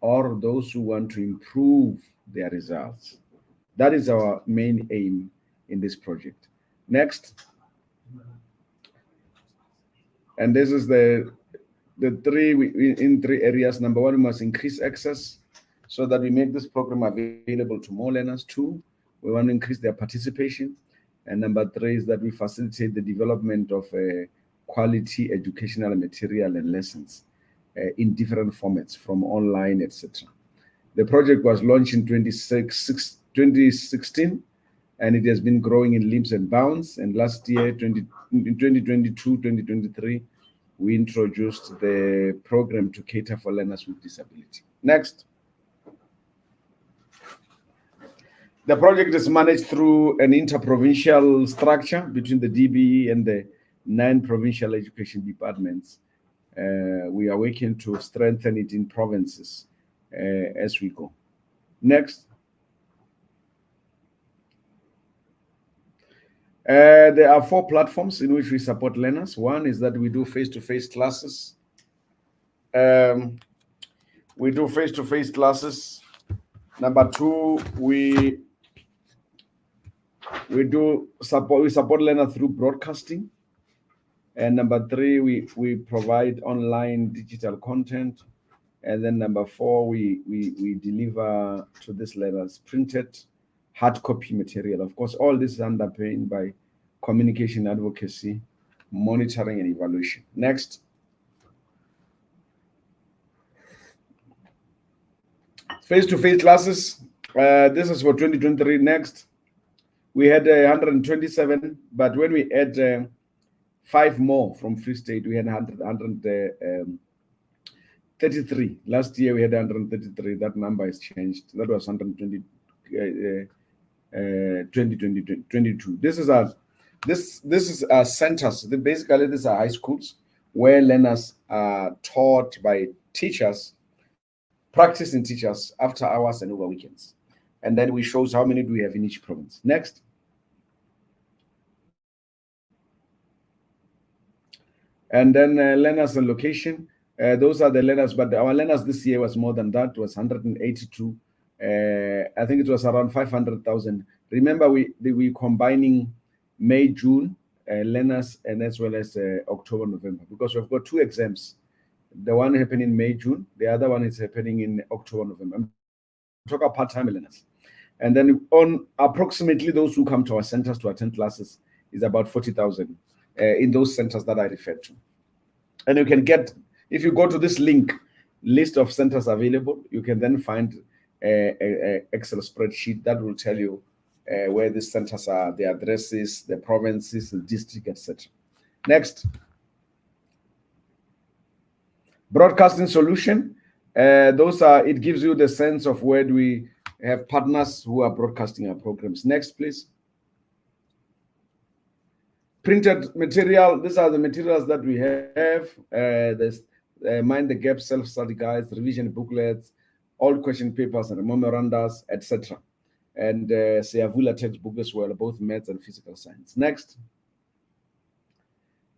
or those who want to improve their results. That is our main aim in this project. Next. And this is the three in three areas. Number one, we must increase access so that we make this program available to more learners. Two, we want to increase their participation. And number three is that we facilitate the development of quality educational material and lessons in different formats, from online, etc. The project was launched in 2016, and it has been growing in leaps and bounds. And last year, in 2022, 2023, we introduced the program to cater for learners with disability. Next. The project is managed through an interprovincial structure between the DBE and the 9 provincial education departments. We are working to strengthen it in provinces as we go. Next. There are 4 platforms in which we support learners. One is that we do face-to-face classes. We do face-to-face classes. Number 2, we support learners through broadcasting. And number 3, we provide online digital content. And then number 4, we deliver to these learners printed hard copy material. Of course, all this is underpinned by communication advocacy, monitoring, and evaluation. Next. Face-to-face classes. This is for 2023. Next. We had 127, but when we add 5 more from Free State, we had 133. Last year we had 133. That number has changed. That was 120. 2022. This is centers. Basically, these are high schools where learners are taught by teachers, practicing teachers after hours and over weekends. And then we show how many do we have in each province. Next. And then learners and location. Those are the learners, but our learners this year was more than that. It was 182. I think it was around 500,000. Remember, we combining May, June learners, and as well as October, November, because we've got 2 exams. The one happening in May, June. The other one is happening in October, November. I'm talking about part-time learners. And then on approximately those who come to our centers to attend classes is about 40,000 in those centers that I referred to. And you can get, if you go to this list of centers available, you can then find a Excel spreadsheet that will tell you where these centers are, the addresses, the provinces, the district, etc. Next. Broadcasting solution. It gives you the sense of where do we have partners who are broadcasting our programs. Next, please. Printed material. These are the materials that we have. There's Mind the Gap self-study guides, revision booklets, all question papers and memorandas, etc. And Seavula textbook as well, both maths and physical science. Next.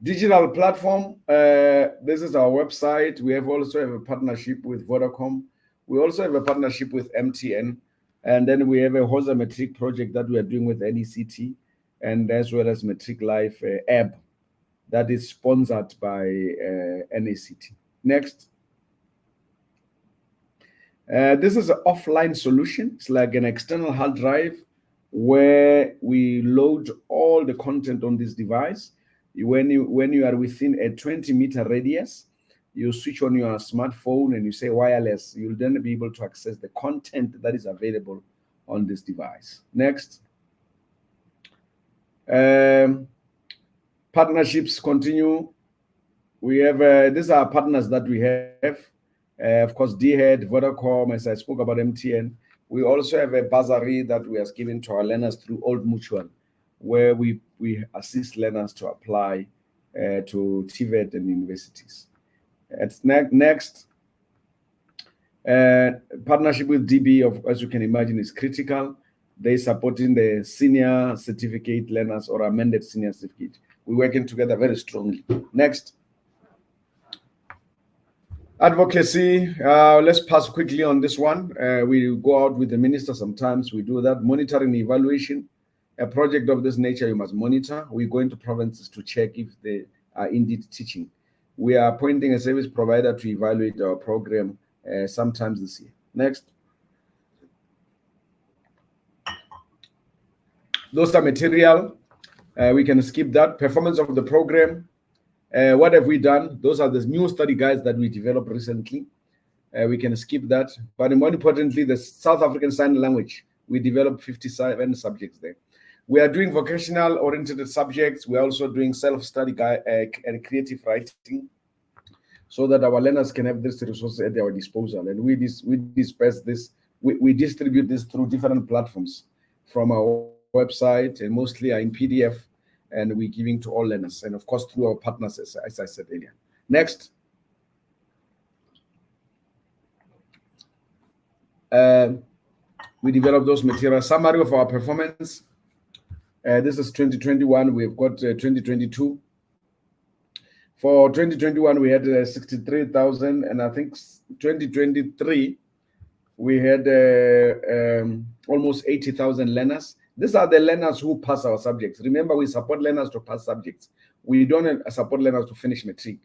Digital platform. This is our website. We also have a partnership with Vodacom. We also have a partnership with MTN. And then we have a Hosa Matric project that we are doing with NECT, and as well as Matric Life app that is sponsored by NECT. Next. This is an offline solution. It's like an external hard drive where we load all the content on this device. When you are within a 20-meter radius, you switch on your smartphone and you say wireless. You'll then be able to access the content that is available on this device. Next. Partnerships continue. We have these are partners that we have. Of course, DHEAD, Vodacom, as I spoke about MTN. We also have a bursary that we are giving to our learners through Old Mutual, where we assist learners to apply to TVET and universities. Next, partnership with DB, as you can imagine, is critical. They're supporting the senior certificate learners or amended senior certificate. We're working together very strongly. Next. Advocacy. Let's pass quickly on this one. We go out with the minister sometimes. We do that. Monitoring evaluation. A project of this nature, you must monitor. We go into provinces to check if they are indeed teaching. We are appointing a service provider to evaluate our program sometimes this year. Next. Those are material. We can skip that. Performance of the program. What have we done? Those are the new study guides that we developed recently. We can skip that. But more importantly, the South African Sign Language. We developed 57 subjects there. We are doing vocational oriented subjects. We're also doing self-study and creative writing so that our learners can have these resources at their disposal. And we disperse this, we distribute this through different platforms from our website, and mostly are in PDF, and we're giving to all learners. And of course, through our partners, as I said earlier. Next. We developed those materials. Summary of our performance. This is 2021. We've got 2022. For 2021, we had 63,000, and I think 2023 we had almost 80,000 learners. These are the learners who pass our subjects. Remember, we support learners to pass subjects. We don't support learners to finish Matric.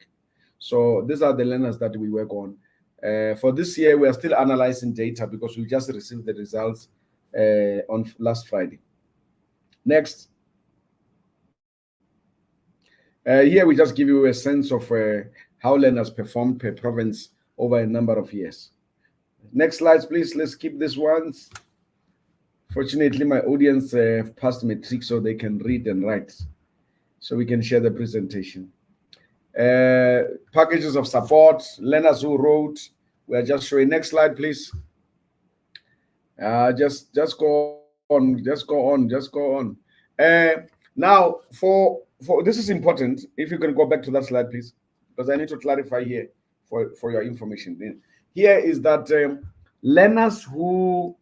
So these are the learners that we work on. For this year, we are still analyzing data because we just received the results on last Friday. Next. Here we just give you a sense of how learners performed per province over a number of years. Next slides, please. Let's keep this ones. Fortunately, my audience have passed Matric, so they can read and write. So we can share the presentation. Packages of support, learners who wrote. We are just showing. Next slide, please. Just go on. Now, for this is important. If you can go back to that slide, please, because I need to clarify here for your information. Here is that learners who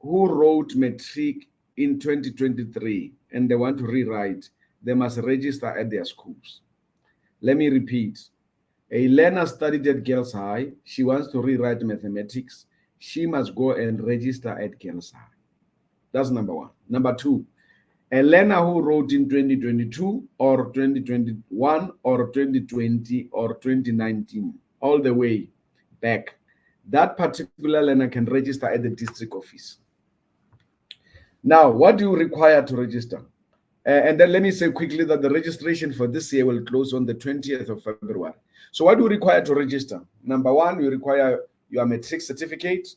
wrote Matric in 2023 and they want to rewrite, they must register at their schools. Let me repeat. A learner studied at Girls High. She wants to rewrite mathematics. She must go and register at Girls High. That's number one. Number two, a learner who wrote in 2022 or 2021 or 2020 or 2019, all the way back, that particular learner can register at the district office. Now, what do you require to register? And then let me say quickly that the registration for this year will close on the 20th of February. So what do you require to register? Number one, you require your Matric certificate.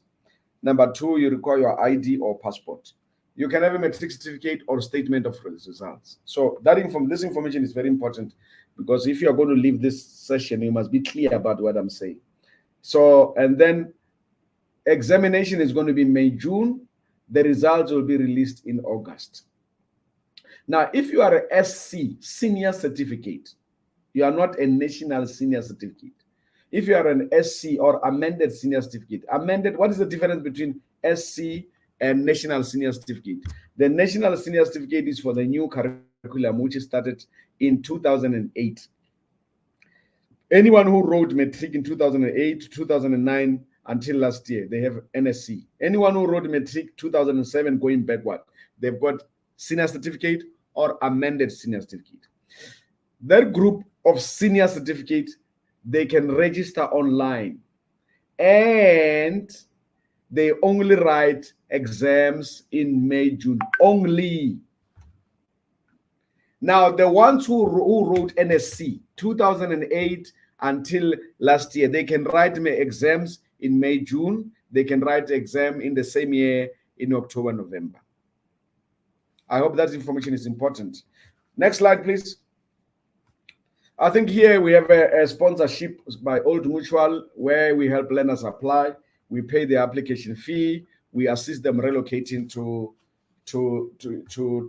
Number two, you require your ID or passport. You can have a Matric certificate or statement of results. So this information is very important, because if you are going to leave this session, you must be clear about what I'm saying. So, and then examination is going to be May, June. The results will be released in August. Now, if you are a SC, senior certificate, you are not a national senior certificate. If you are an SC or amended senior certificate, what is the difference between SC and national senior certificate? The national senior certificate is for the new curriculum, which started in 2008. Anyone who wrote Matric in 2008, 2009, until last year, they have NSC. Anyone who wrote Matric 2007 going backward, they've got senior certificate or amended senior certificate. That group of senior certificate, they can register online, and they only write exams in May, June, only. Now, the ones who wrote NSC 2008 until last year, they can write exams in May, June. They can write exam in the same year in October, November. I hope that information is important. Next slide, please. I think here we have a sponsorship by Old Mutual, where we help learners apply. We pay the application fee. We assist them relocating to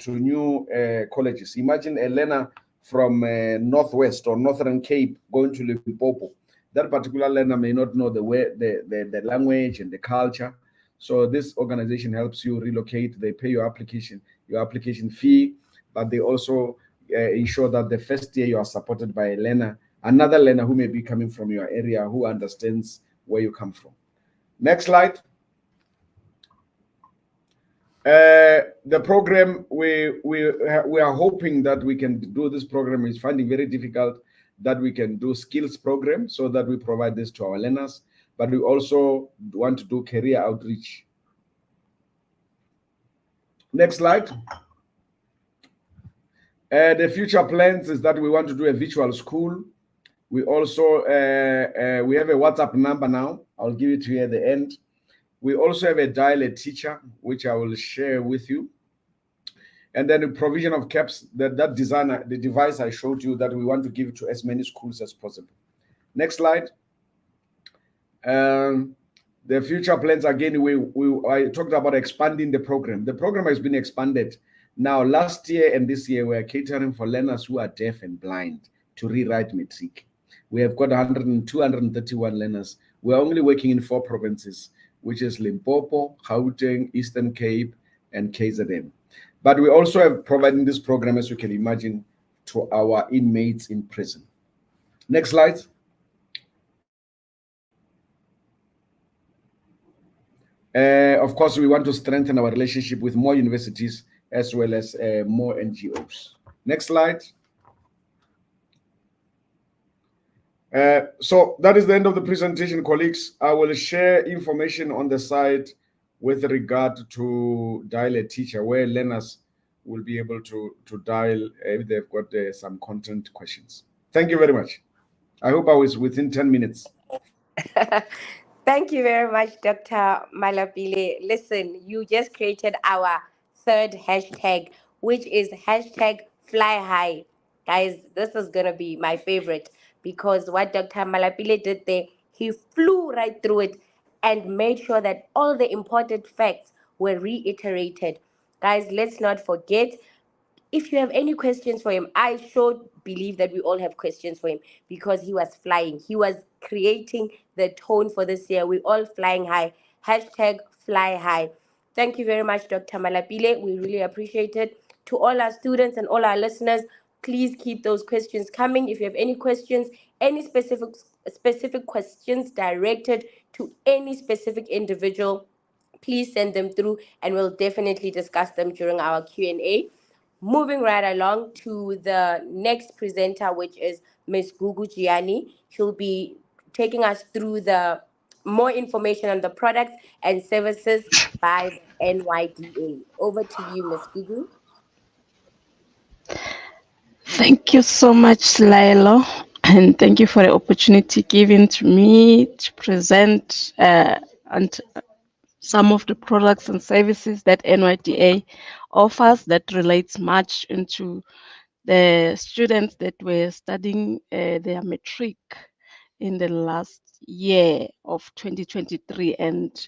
new colleges. Imagine a learner from Northwest or Northern Cape going to Limpopo. That particular learner may not know the language and the culture. So this organization helps you relocate. They pay your application fee, but they also ensure that the first year you are supported by another learner who may be coming from your area, who understands where you come from. Next slide. The program, we are hoping that we can do this program. Is finding very difficult that we can do skills program, so that we provide this to our learners, but we also want to do career outreach. Next slide. The future plans is that we want to do a virtual school. We also we have a WhatsApp number now. I'll give it to you at the end. We also have a dial-a teacher, which I will share with you. And then the provision of caps, the device I showed you, that we want to give to as many schools as possible. Next slide. The future plans, again, I talked about expanding the program. The program has been expanded. Now, last year and this year, we are catering for learners who are deaf and blind to rewrite Matric. We have got 231 learners. We're only working in 4 provinces. which is Limpopo, Gauteng, Eastern Cape, and KZN. But we also have providing this program, as you can imagine, to our inmates in prison. Next slide. Of course, we want to strengthen our relationship with more universities as well as more NGOs. Next slide. So that is the end of the presentation, colleagues. I will share information on the site with regard to Dial a Teacher, where learners will be able to dial if they've got some content questions. Thank you very much. I hope I was within 10 minutes. Thank you very much, Dr. Malapile. Listen, you just created our third hashtag, which is hashtag fly high. Guys, this is going to be my favorite because what Dr. Malapile did there, he flew right through it and made sure that all the important facts were reiterated. Guys, let's not forget, if you have any questions for him, I sure believe that we all have questions for him because he was flying. He was creating the tone for this year. We're all flying high. Hashtag fly high. Thank you very much, Dr. Malapile. We really appreciate it. To all our students and all our listeners, please keep those questions coming. If you have any questions, any specific questions directed to any specific individual, please send them through and we'll definitely discuss them during our Q&A. Moving right along to the next presenter, which is Ms. Gugu Gianni. She'll be taking us through the more information on the products and services by the NYDA. Over to you, Ms. Gugu. Thank you so much, Lilo, and thank you for the opportunity given to me to present and some of the products and services that NYDA offers that relates much into the students that were studying their matric in the last year of 2023. And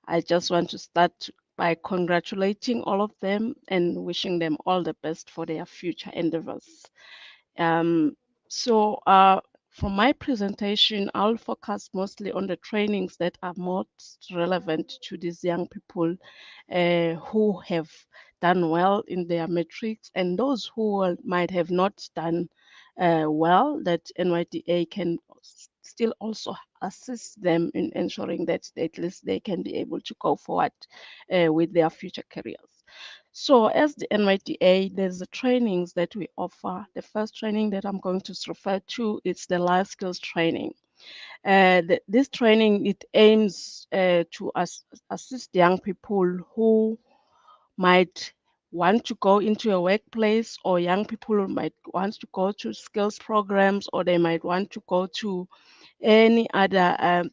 I just want to start by congratulating all of them and wishing them all the best for their future endeavors. Um, so from my presentation, I'll focus mostly on the trainings that are most relevant to these young people who have done well in their metrics and those who might have not done well, that NYDA can still also assist them in ensuring that at least they can be able to go forward with their future careers. So as the NYDA, there's the trainings that we offer. The first training that I'm going to refer to is the life skills training. This training, it aims to assist young people who might want to go into a workplace, or young people who might want to go to skills programs, or they might want to go to any other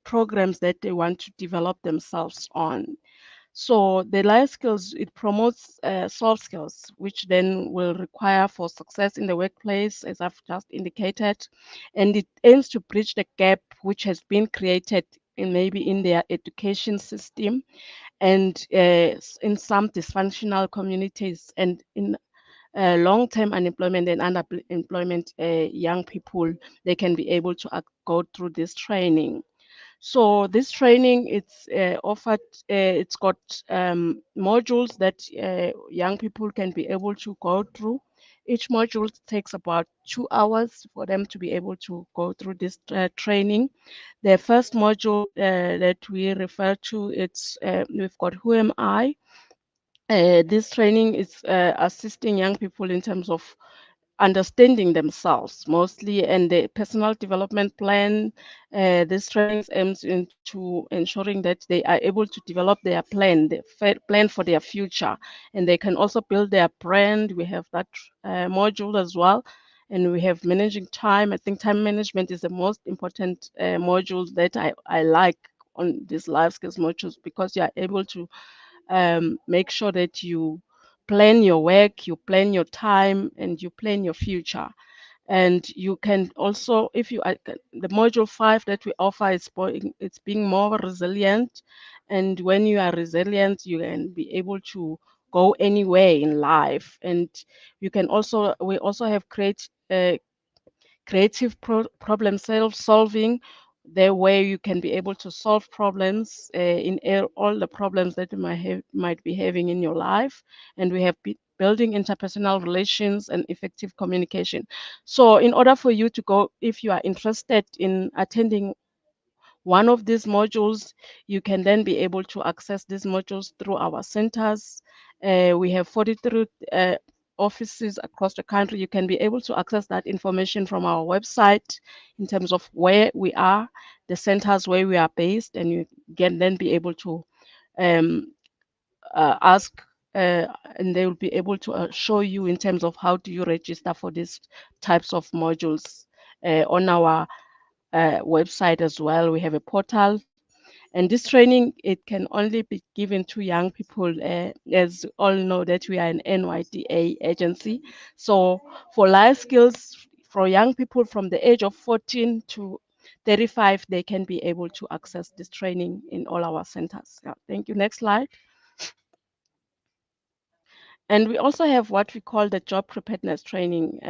programs that they want to develop themselves on. So the life skills, it promotes soft skills, which then will require for success in the workplace, as I've just indicated, and it aims to bridge the gap which has been created in maybe in their education system and in some dysfunctional communities and in long-term unemployment and underemployment young people, they can be able to go through this training. So this training, it's offered, it's got modules that young people can be able to go through. Each module takes about 2 hours for them to be able to go through this training. The first module that we refer to, it's we've got Who Am I? This training is assisting young people in terms of understanding themselves mostly, and the personal development plan. This training aims into ensuring that they are able to develop their plan, plan for their future, and they can also build their brand. We have that module as well. And we have managing time. I think time management is the most important module that I like on these life skills modules, because you are able to make sure that you plan your work, you plan your time, and you plan your future. And you can also, if you are, the module 5 that we offer is it's being more resilient. And when you are resilient, you can be able to go anywhere in life. And you can also, we also have creative problem solving, there where you can be able to solve problems in all the problems that you might be having in your life. And we have building interpersonal relations and effective communication. So in order for you to go, if you are interested in attending one of these modules, you can then be able to access these modules through our centers. We have 43 offices across the country. You can be able to access that information from our website in terms of where we are, the centers where we are based, and you can then be able to um, ask and they will be able to show you in terms of how do you register for these types of modules on our website as well. We have a portal, and this training, it can only be given to young people, as all know that we are an NYDA agency. So for life skills, for young people from the age of 14 to 35, they can be able to access this training in all our centers. Yeah, thank you. Next slide. And we also have what we call the job preparedness training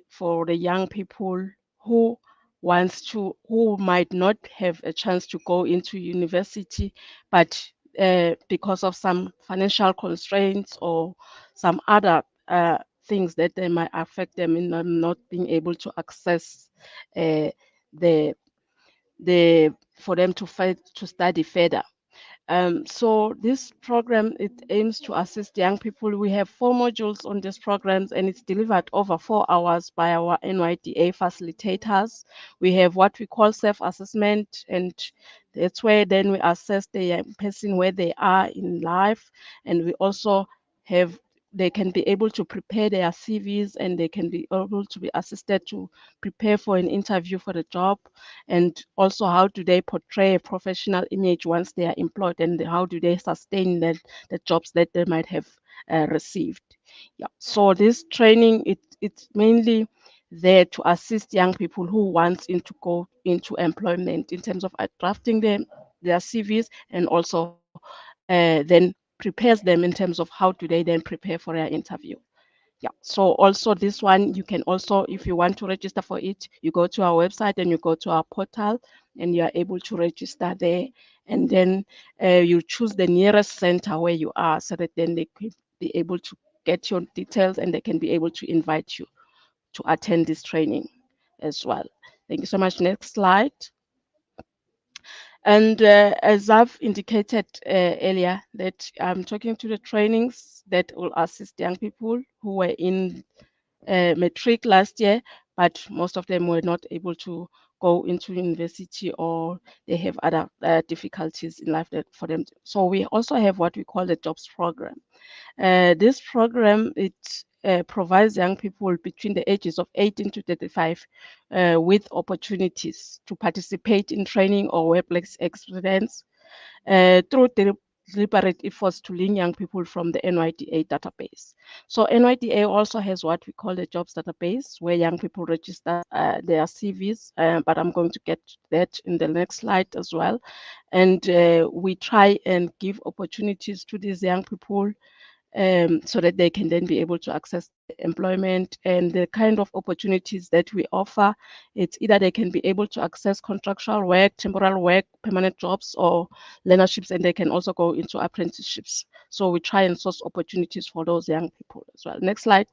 for the young people who who might not have a chance to go into university, but because of some financial constraints or some other things that they might affect them in not being able to access the for them to fight to study further. So this program, it aims to assist young people. We have 4 modules on these programs, and it's delivered over 4 hours by our NYDA facilitators. We have what we call self-assessment, and that's where then we assess the young person where they are in life, and we also have they can be able to prepare their CVs, and they can be able to be assisted to prepare for an interview for the job, and also how do they portray a professional image once they are employed, and how do they sustain the jobs that they might have received. Yeah, so this training, it's mainly there to assist young people who want to go into employment in terms of drafting their CVs, and also then prepares them in terms of how do they then prepare for their interview. Yeah. So also this one, you can also, if you want to register for it, you go to our website and you go to our portal, and you are able to register there. And then you choose the nearest center where you are, so that then they could be able to get your details, and they can be able to invite you to attend this training as well. Thank you so much. Next slide. And as I've indicated earlier, that I'm talking to the trainings that will assist young people who were in Matric last year, but most of them were not able to go into university, or they have other difficulties in life that for them. So we also have what we call the jobs program. This program, it provides young people between the ages of 18 to 35 with opportunities to participate in training or workplace experience through deliberate efforts to link young people from the NYDA database. So NYDA also has what we call the jobs database, where young people register their CVs, but I'm going to get that in the next slide as well. And we try and give opportunities to these young people so that they can then be able to access employment. And the kind of opportunities that we offer, it's either they can be able to access contractual work, temporal work, permanent jobs, or learnerships, and they can also go into apprenticeships. So we try and source opportunities for those young people as well. Next slide.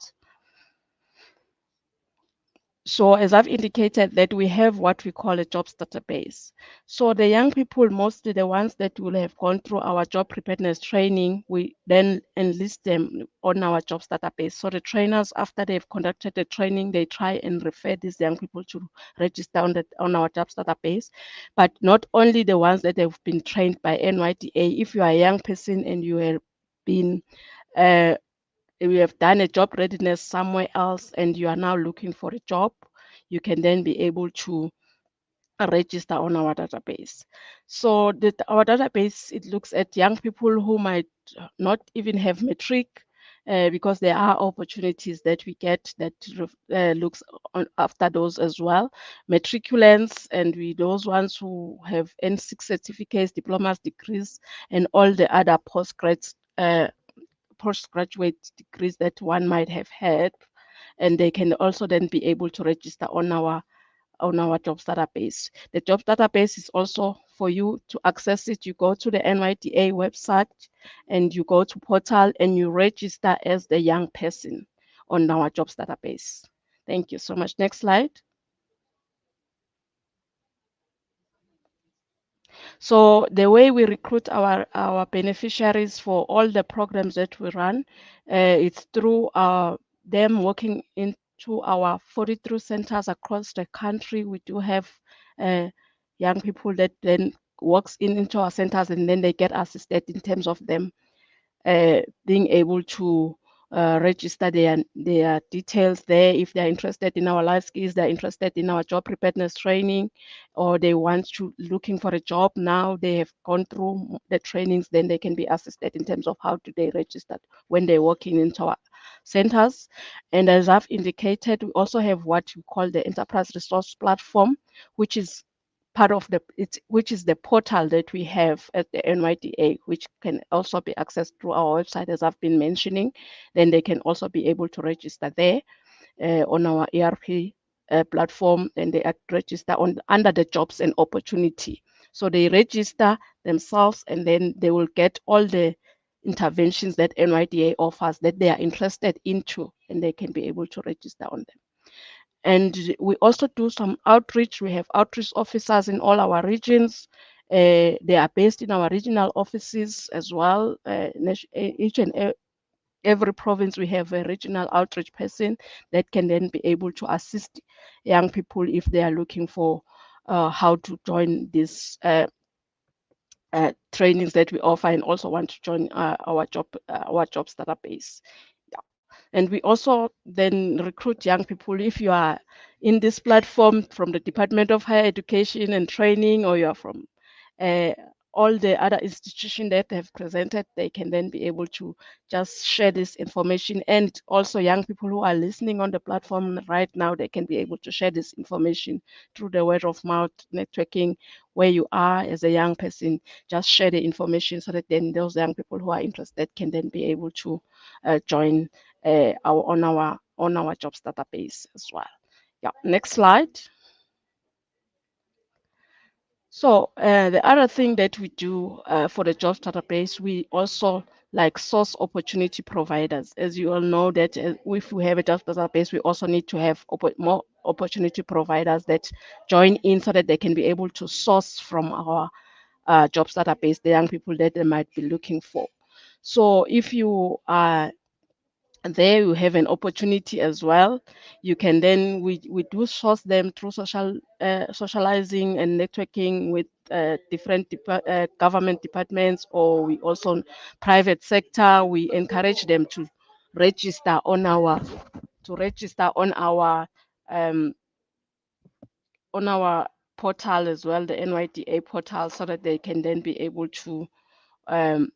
So as I've indicated, that we have what we call a jobs database. So the young people, mostly the ones that will have gone through our job preparedness training, we then enlist them on our jobs database. So the trainers, after they've conducted the training, they try and refer these young people to register on our jobs database. But not only the ones that have been trained by NYDA. If you are a young person and you have been we have done a job readiness somewhere else and you are now looking for a job, you can then be able to register on our database. So our database, it looks at young people who might not even have Matric, because there are opportunities that we get that looks after those as well. Matriculants, and those ones who have N6 certificates, diplomas, degrees, and all the other postgraduate degrees that one might have had, and they can also then be able to register on our on our jobs database. The jobs database is also for you to access it. You go to the NYDA website and you go to portal and you register as the young person on our jobs database. Thank you so much. Next slide. So the way we recruit our beneficiaries for all the programs that we run, it's through them working into our 43 centers across the country. We do have young people that then works into our centers and then they get assisted in terms of them being able to register their details there if they're interested in our life skills, they're interested in our job preparedness training, or they want to looking for a job now, they have gone through the trainings, then they can be assisted in terms of how do they register when they're working into our centers. And as I've indicated, we also have what we call the Enterprise Resource Platform, which is part of which is the portal that we have at the NYDA, which can also be accessed through our website, as I've been mentioning. Then they can also be able to register there on our ERP platform, and they register under the jobs and opportunity. So they register themselves, and then they will get all the interventions that NYDA offers that they are interested into, and they can be able to register on them. And we also do some outreach. We have outreach officers in all our regions. They are based in our regional offices as well. Each and every province, we have a regional outreach person that can then be able to assist young people if they are looking for how to join these trainings that we offer and also want to join our jobs database. And we also then recruit young people. If you are in this platform from the Department of Higher Education and Training, or you are from all the other institutions that have presented, they can then be able to just share this information. And also young people who are listening on the platform right now, they can be able to share this information through the word of mouth networking, where you are as a young person, just share the information so that then those young people who are interested can then be able to join on our jobs database as well. Yeah, next slide. So the other thing that we do for the jobs database, we also like source opportunity providers. As you all know that if we have a jobs database, we also need to have more opportunity providers that join in so that they can be able to source from our jobs database the young people that they might be looking for. So if you are there, you have an opportunity as well. You can then we do source them through socializing and networking with different government departments, or we also private sector. We encourage them to register on our um, on our portal as well, the NYDA portal, so that they can then be able to um,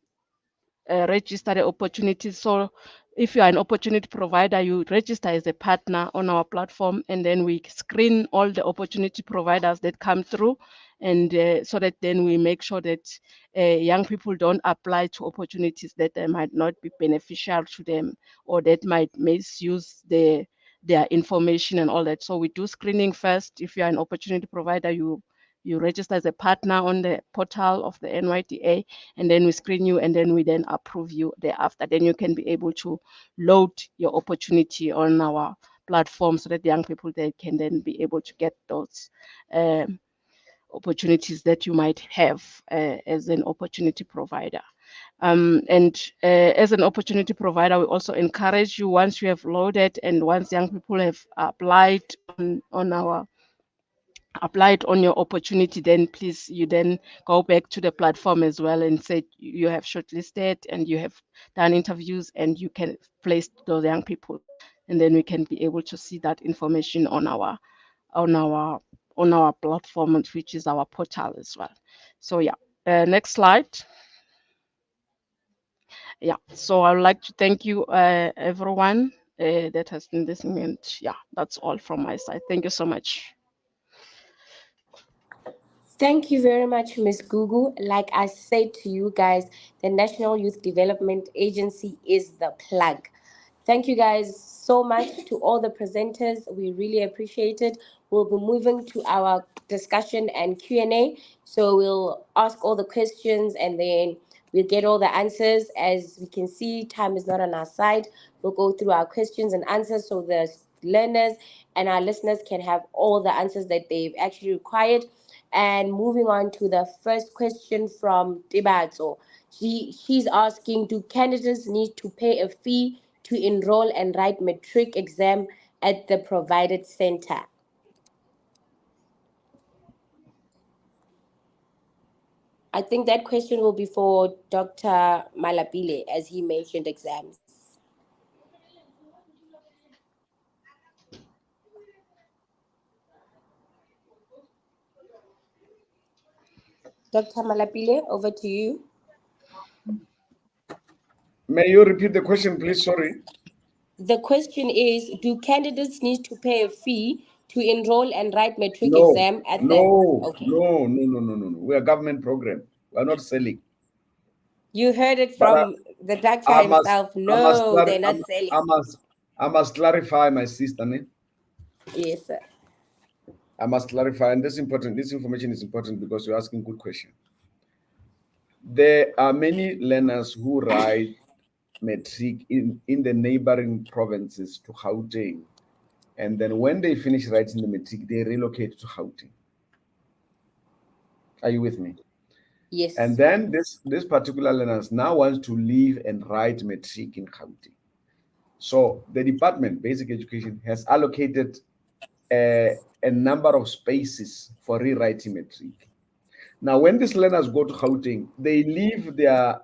register the opportunities. So if you are an opportunity provider, you register as a partner on our platform, and then we screen all the opportunity providers that come through, and so that then we make sure that young people don't apply to opportunities that might not be beneficial to them, or that might misuse their information and all that. So we do screening first. If you are an opportunity provider, you register as a partner on the portal of the NYDA, and then we screen you, and then we then approve you thereafter. Then you can be able to load your opportunity on our platform so that the young people, they can then be able to get those opportunities that you might have as an opportunity provider. And as an opportunity provider, we also encourage you, once you have loaded and once young people have applied on your opportunity, then please you then go back to the platform as well and say you have shortlisted and you have done interviews, and you can place those young people, and then we can be able to see that information on our platform, which is our portal as well. So yeah, next slide. Yeah, so I would like to thank you everyone that has been listening, and yeah, that's all from my side. Thank you so much. Thank you very much, Ms. Gugu. Like I said to you guys, the National Youth Development Agency is the plug. Thank you guys so much to all the presenters. We really appreciate it. we'll be moving to our discussion and Q&A. So we'll ask all the questions and then we'll get all the answers. As we can see, time is not on our side. We'll go through our questions and answers so the learners and our listeners can have all the answers that they've actually required. And moving on to the first question from Tibazo. She's asking, do candidates need to pay a fee to enroll and write matric exam at the provided center? I think that question will be for Dr. Malapile, as he mentioned exams. Dr. Malapile, over to you. May you repeat the question, please? Sorry. The question is, do candidates need to pay a fee to enroll and write matric No, exam at no, the... Okay. no. We are a government program. We are not selling. You heard it But from the doctor himself. No, they're not selling. I must clarify, my sister. Ne? Yes, sir. I must clarify, and this is important. This information is important because you're asking good question. There are many learners who write matric in the neighboring provinces to Gauteng, and then when they finish writing the matric, they relocate to Gauteng. Are you with me? Yes. And then this particular learners now wants to leave and write matric in Gauteng. So the department, Basic Education, has allocated a number of spaces for rewriting matric. Now, when these learners go to Gauteng, they leave their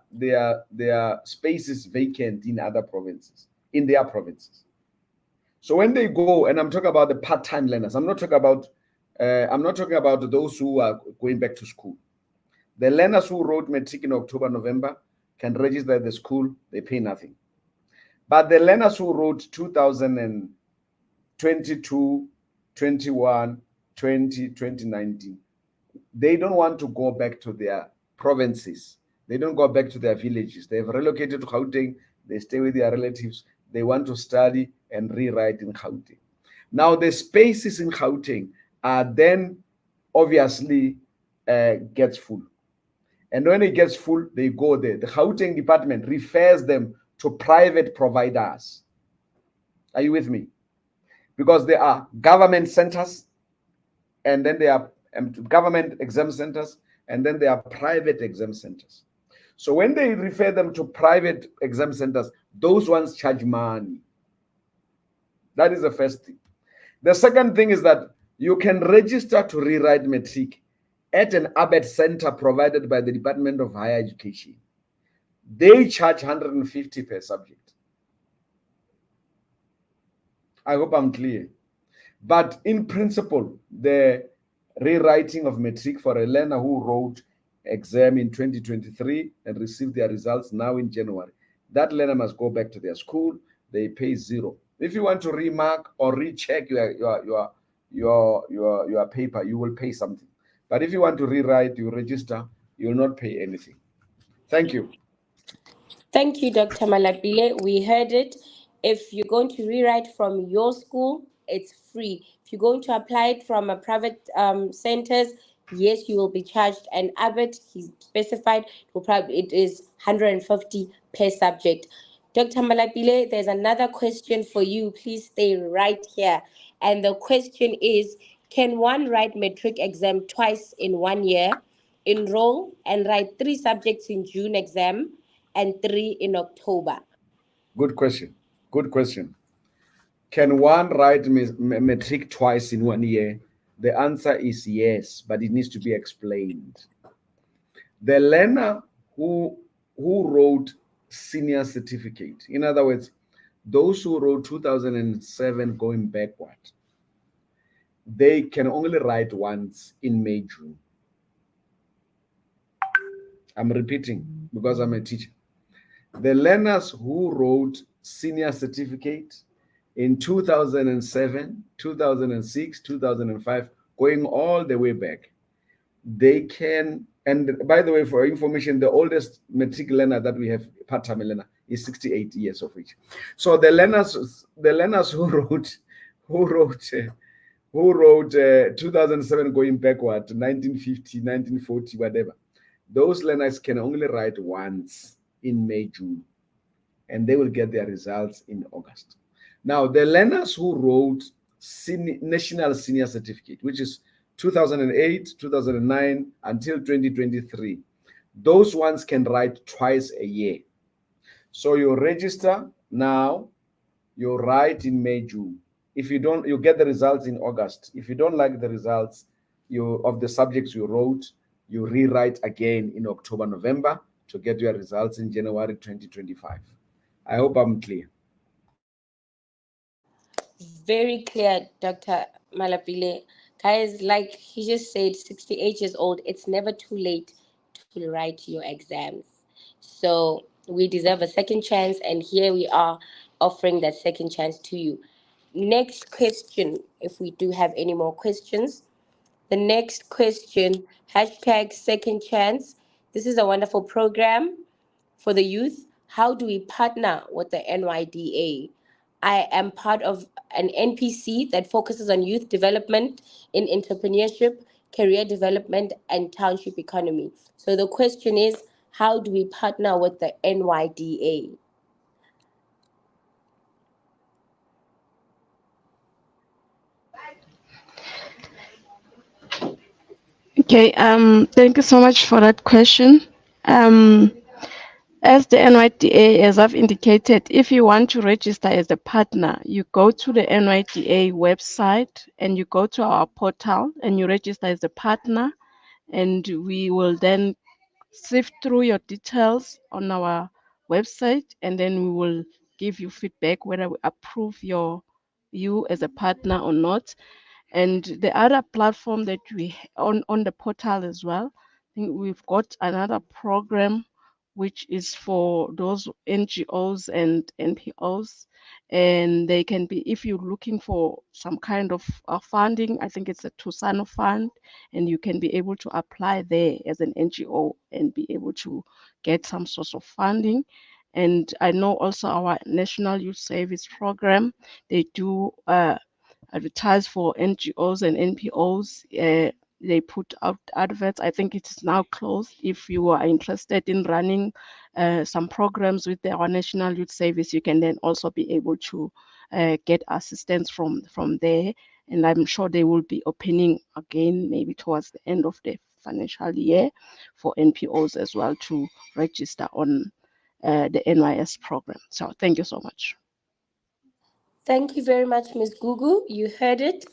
spaces vacant in other provinces, in their provinces. So when they go, and I'm talking about the part-time learners, I'm not talking about those who are going back to school. The learners who wrote matric in October, November can register at the school, they pay nothing. But the learners who wrote 2022, 21, 20, 2019, they don't want to go back to their provinces. They don't go back to their villages. They've relocated to Gauteng. They stay with their relatives. They want to study and rewrite in Gauteng. Now, the spaces in Gauteng are then obviously gets full. And when it gets full, they go there. The Gauteng department refers them to private providers. Are you with me? Because there are government centers, and then there are government exam centers, and then there are private exam centers. So when they refer them to private exam centers, those ones charge money. That is the first thing. The second thing is that you can register to rewrite matric at an ABET center provided by the Department of Higher Education. They charge 150 per subject. I hope I'm clear. But in principle, the rewriting of matric for a learner who wrote exam in 2023 and received their results now in January, that learner must go back to their school. They pay zero. If you want to remark or recheck your paper, you will pay something. But if you want to rewrite, you register, you will not pay anything. Thank you. Thank you, Dr. Malapile. We heard it. If you're going to rewrite from your school, it's free. If you're going to apply it from a private centers, yes, you will be charged. And Abbott, he specified, it is 150 per subject. Dr. Malapile, there's another question for you. Please stay right here. And the question is, can one write matric exam twice in 1 year, enroll and write 3 subjects in June exam, and 3 in October? Good question. Good question. Can one write matric twice in 1 year? The answer is yes, but it needs to be explained. The learner who wrote senior certificate, in other words, those who wrote 2007 going backward, they can only write once in May, June. I'm repeating because I'm a teacher. The learners who wrote senior certificate in 2007, 2006, 2005, going all the way back, they can, and by the way, for information, the oldest matric learner that we have, part-time learner, is 68 years of age. So the learners who who wrote 2007 going backward to 1950, 1940, whatever. Those learners can only write once in May, June, and they will get their results in August. Now, the learners who wrote National Senior Certificate, which is 2008, 2009 until 2023, those ones can write twice a year. So you register now, you write in May, June. If you don't, you get the results in August. If you don't like the results of the subjects you wrote, you rewrite again in October, November to get your results in January 2025. I hope I'm clear. Very clear, Dr. Malapile. Guys, like he just said, 68 years old, it's never too late to write your exams. So we deserve a second chance, and here we are offering that second chance to you. Next question, if we do have any more questions. The next question, hashtag second chance. This is a wonderful program for the youth. How do we partner with the NYDA? I am part of an NPC that focuses on youth development in entrepreneurship, career development, and township economy. So the question is, how do we partner with the NYDA? Okay, thank you so much for that question. As the NYDA, as I've indicated, if you want to register as a partner, you go to the NYDA website and you go to our portal and you register as a partner, and we will then sift through your details on our website, and then we will give you feedback whether we approve you as a partner or not. And the other platform that we on the portal as well, I think we've got another program which is for those NGOs and NPOs, and they can be, if you're looking for some kind of funding, I think it's a Tusano fund, and you can be able to apply there as an NGO and be able to get some source of funding. And I know also our National Youth Service Program, they do advertise for NGOs and NPOs. They put out adverts. I think it is now closed. If you are interested in running some programs with our National Youth Service, you can then also be able to get assistance from there. And I'm sure they will be opening again, maybe towards the end of the financial year, for NPOs as well to register on the NYS program. So thank you so much. Thank you very much, Ms. Gugu. You heard it.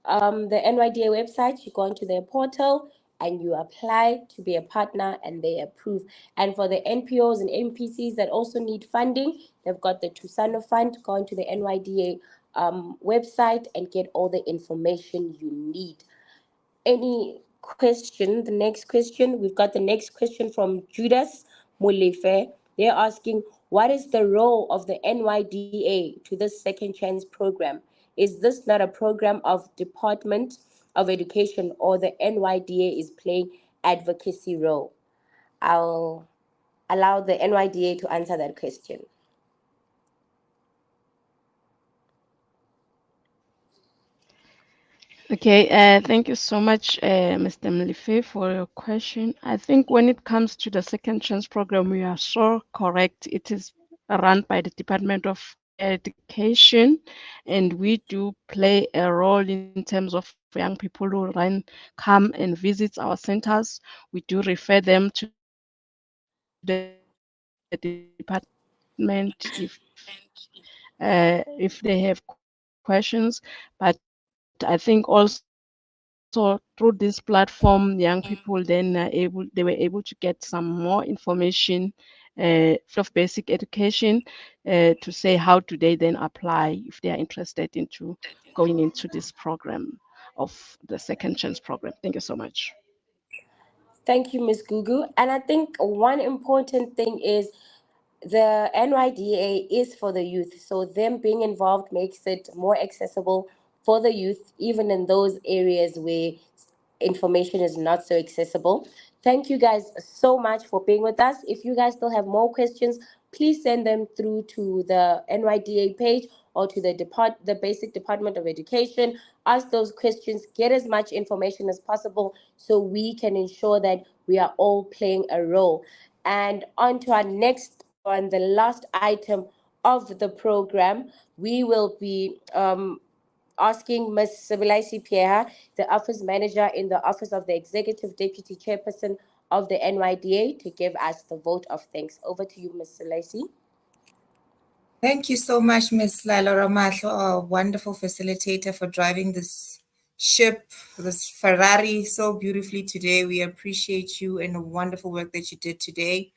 The NYDA website, you go onto their portal and you apply to be a partner and they approve. And for the NPOs and NPCs that also need funding, they've got the Tusano Fund. Go onto the NYDA website and get all the information you need. Any question? The next question, we've got the next question from Judas Mulefe. They're asking, what is the role of the NYDA to this second chance program? Is this not a program of Department of Education, or the NYDA is playing advocacy role? I'll allow the NYDA to answer that question. Okay, thank you so much, Mr. Mlife, for your question. I think when it comes to the second chance program, we are so correct. It is run by the Department of Education, and we do play a role in terms of young people who come and visit our centers. We do refer them to the department if they have questions. But I think also through this platform, young people then they were able to get some more information, of basic education, to say how do they then apply if they are interested into going into this program of the second chance program. Thank you so much. Thank you, Ms. Gugu. And I think one important thing is the NYDA is for the youth. So them being involved makes it more accessible for the youth, even in those areas where information is not so accessible. Thank you guys so much for being with us. If you guys still have more questions, please send them through to the NYDA page or to the basic Department of Education. Ask those questions, get as much information as possible so we can ensure that we are all playing a role. And on to our next and the last item of the program, we will be asking Ms. Sibilaisi Pierre, the office manager in the Office of the Executive Deputy Chairperson of the NYDA, to give us the vote of thanks. Over to you, Ms. Sibilaisi. Thank you so much, Ms. Laila Ramatlo, our wonderful facilitator, for driving this ship, this Ferrari, so beautifully today. We appreciate you and the wonderful work that you did today.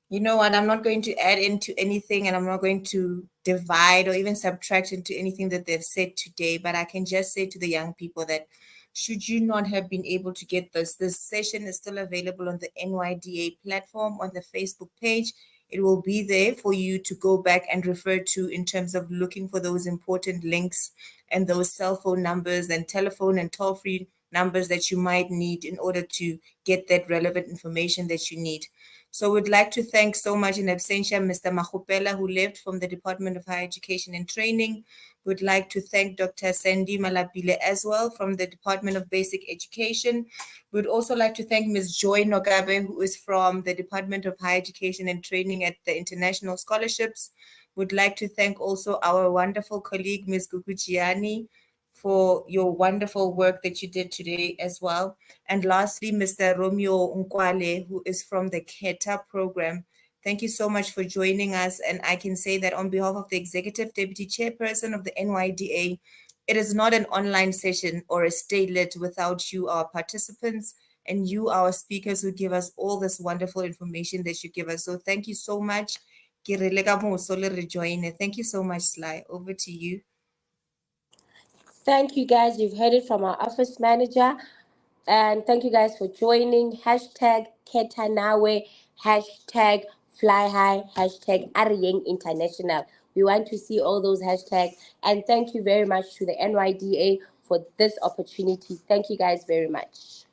You know what? I'm not going to add into anything, and I'm not going to divide or even subtract into anything that they've said today, but I can just say to the young people that should you not have been able to get this session is still available on the NYDA platform on the Facebook page. It will be there for you to go back and refer to in terms of looking for those important links and those cell phone numbers and telephone and toll-free numbers that you might need in order to get that relevant information that you need. So we'd like to thank so much in absentia Mr. Mahupela, who left from the Department of Higher Education and Training. We'd like to thank Dr. Sandy Malapile as well from the Department of Basic Education. We'd also like to thank Ms. Joy Nogabe, who is from the Department of Higher Education and Training at the International Scholarships. We'd like to thank also our wonderful colleague, Ms. Gugujiani, for your wonderful work that you did today as well. And lastly, Mr. Romeo Nkwale, who is from the KETA program. Thank you so much for joining us. And I can say that on behalf of the Executive Deputy Chairperson of the NYDA, it is not an online session or a stay lit without you, our participants, and you, our speakers, who give us all this wonderful information that you give us. So thank you so much. Thank you so much, Sly. Over to you. Thank you, guys. You've heard it from our office manager. And thank you guys for joining. Hashtag Ketanawe, hashtag Fly High, hashtag Arieng International. We want to see all those hashtags. And thank you very much to the NYDA for this opportunity. Thank you guys very much.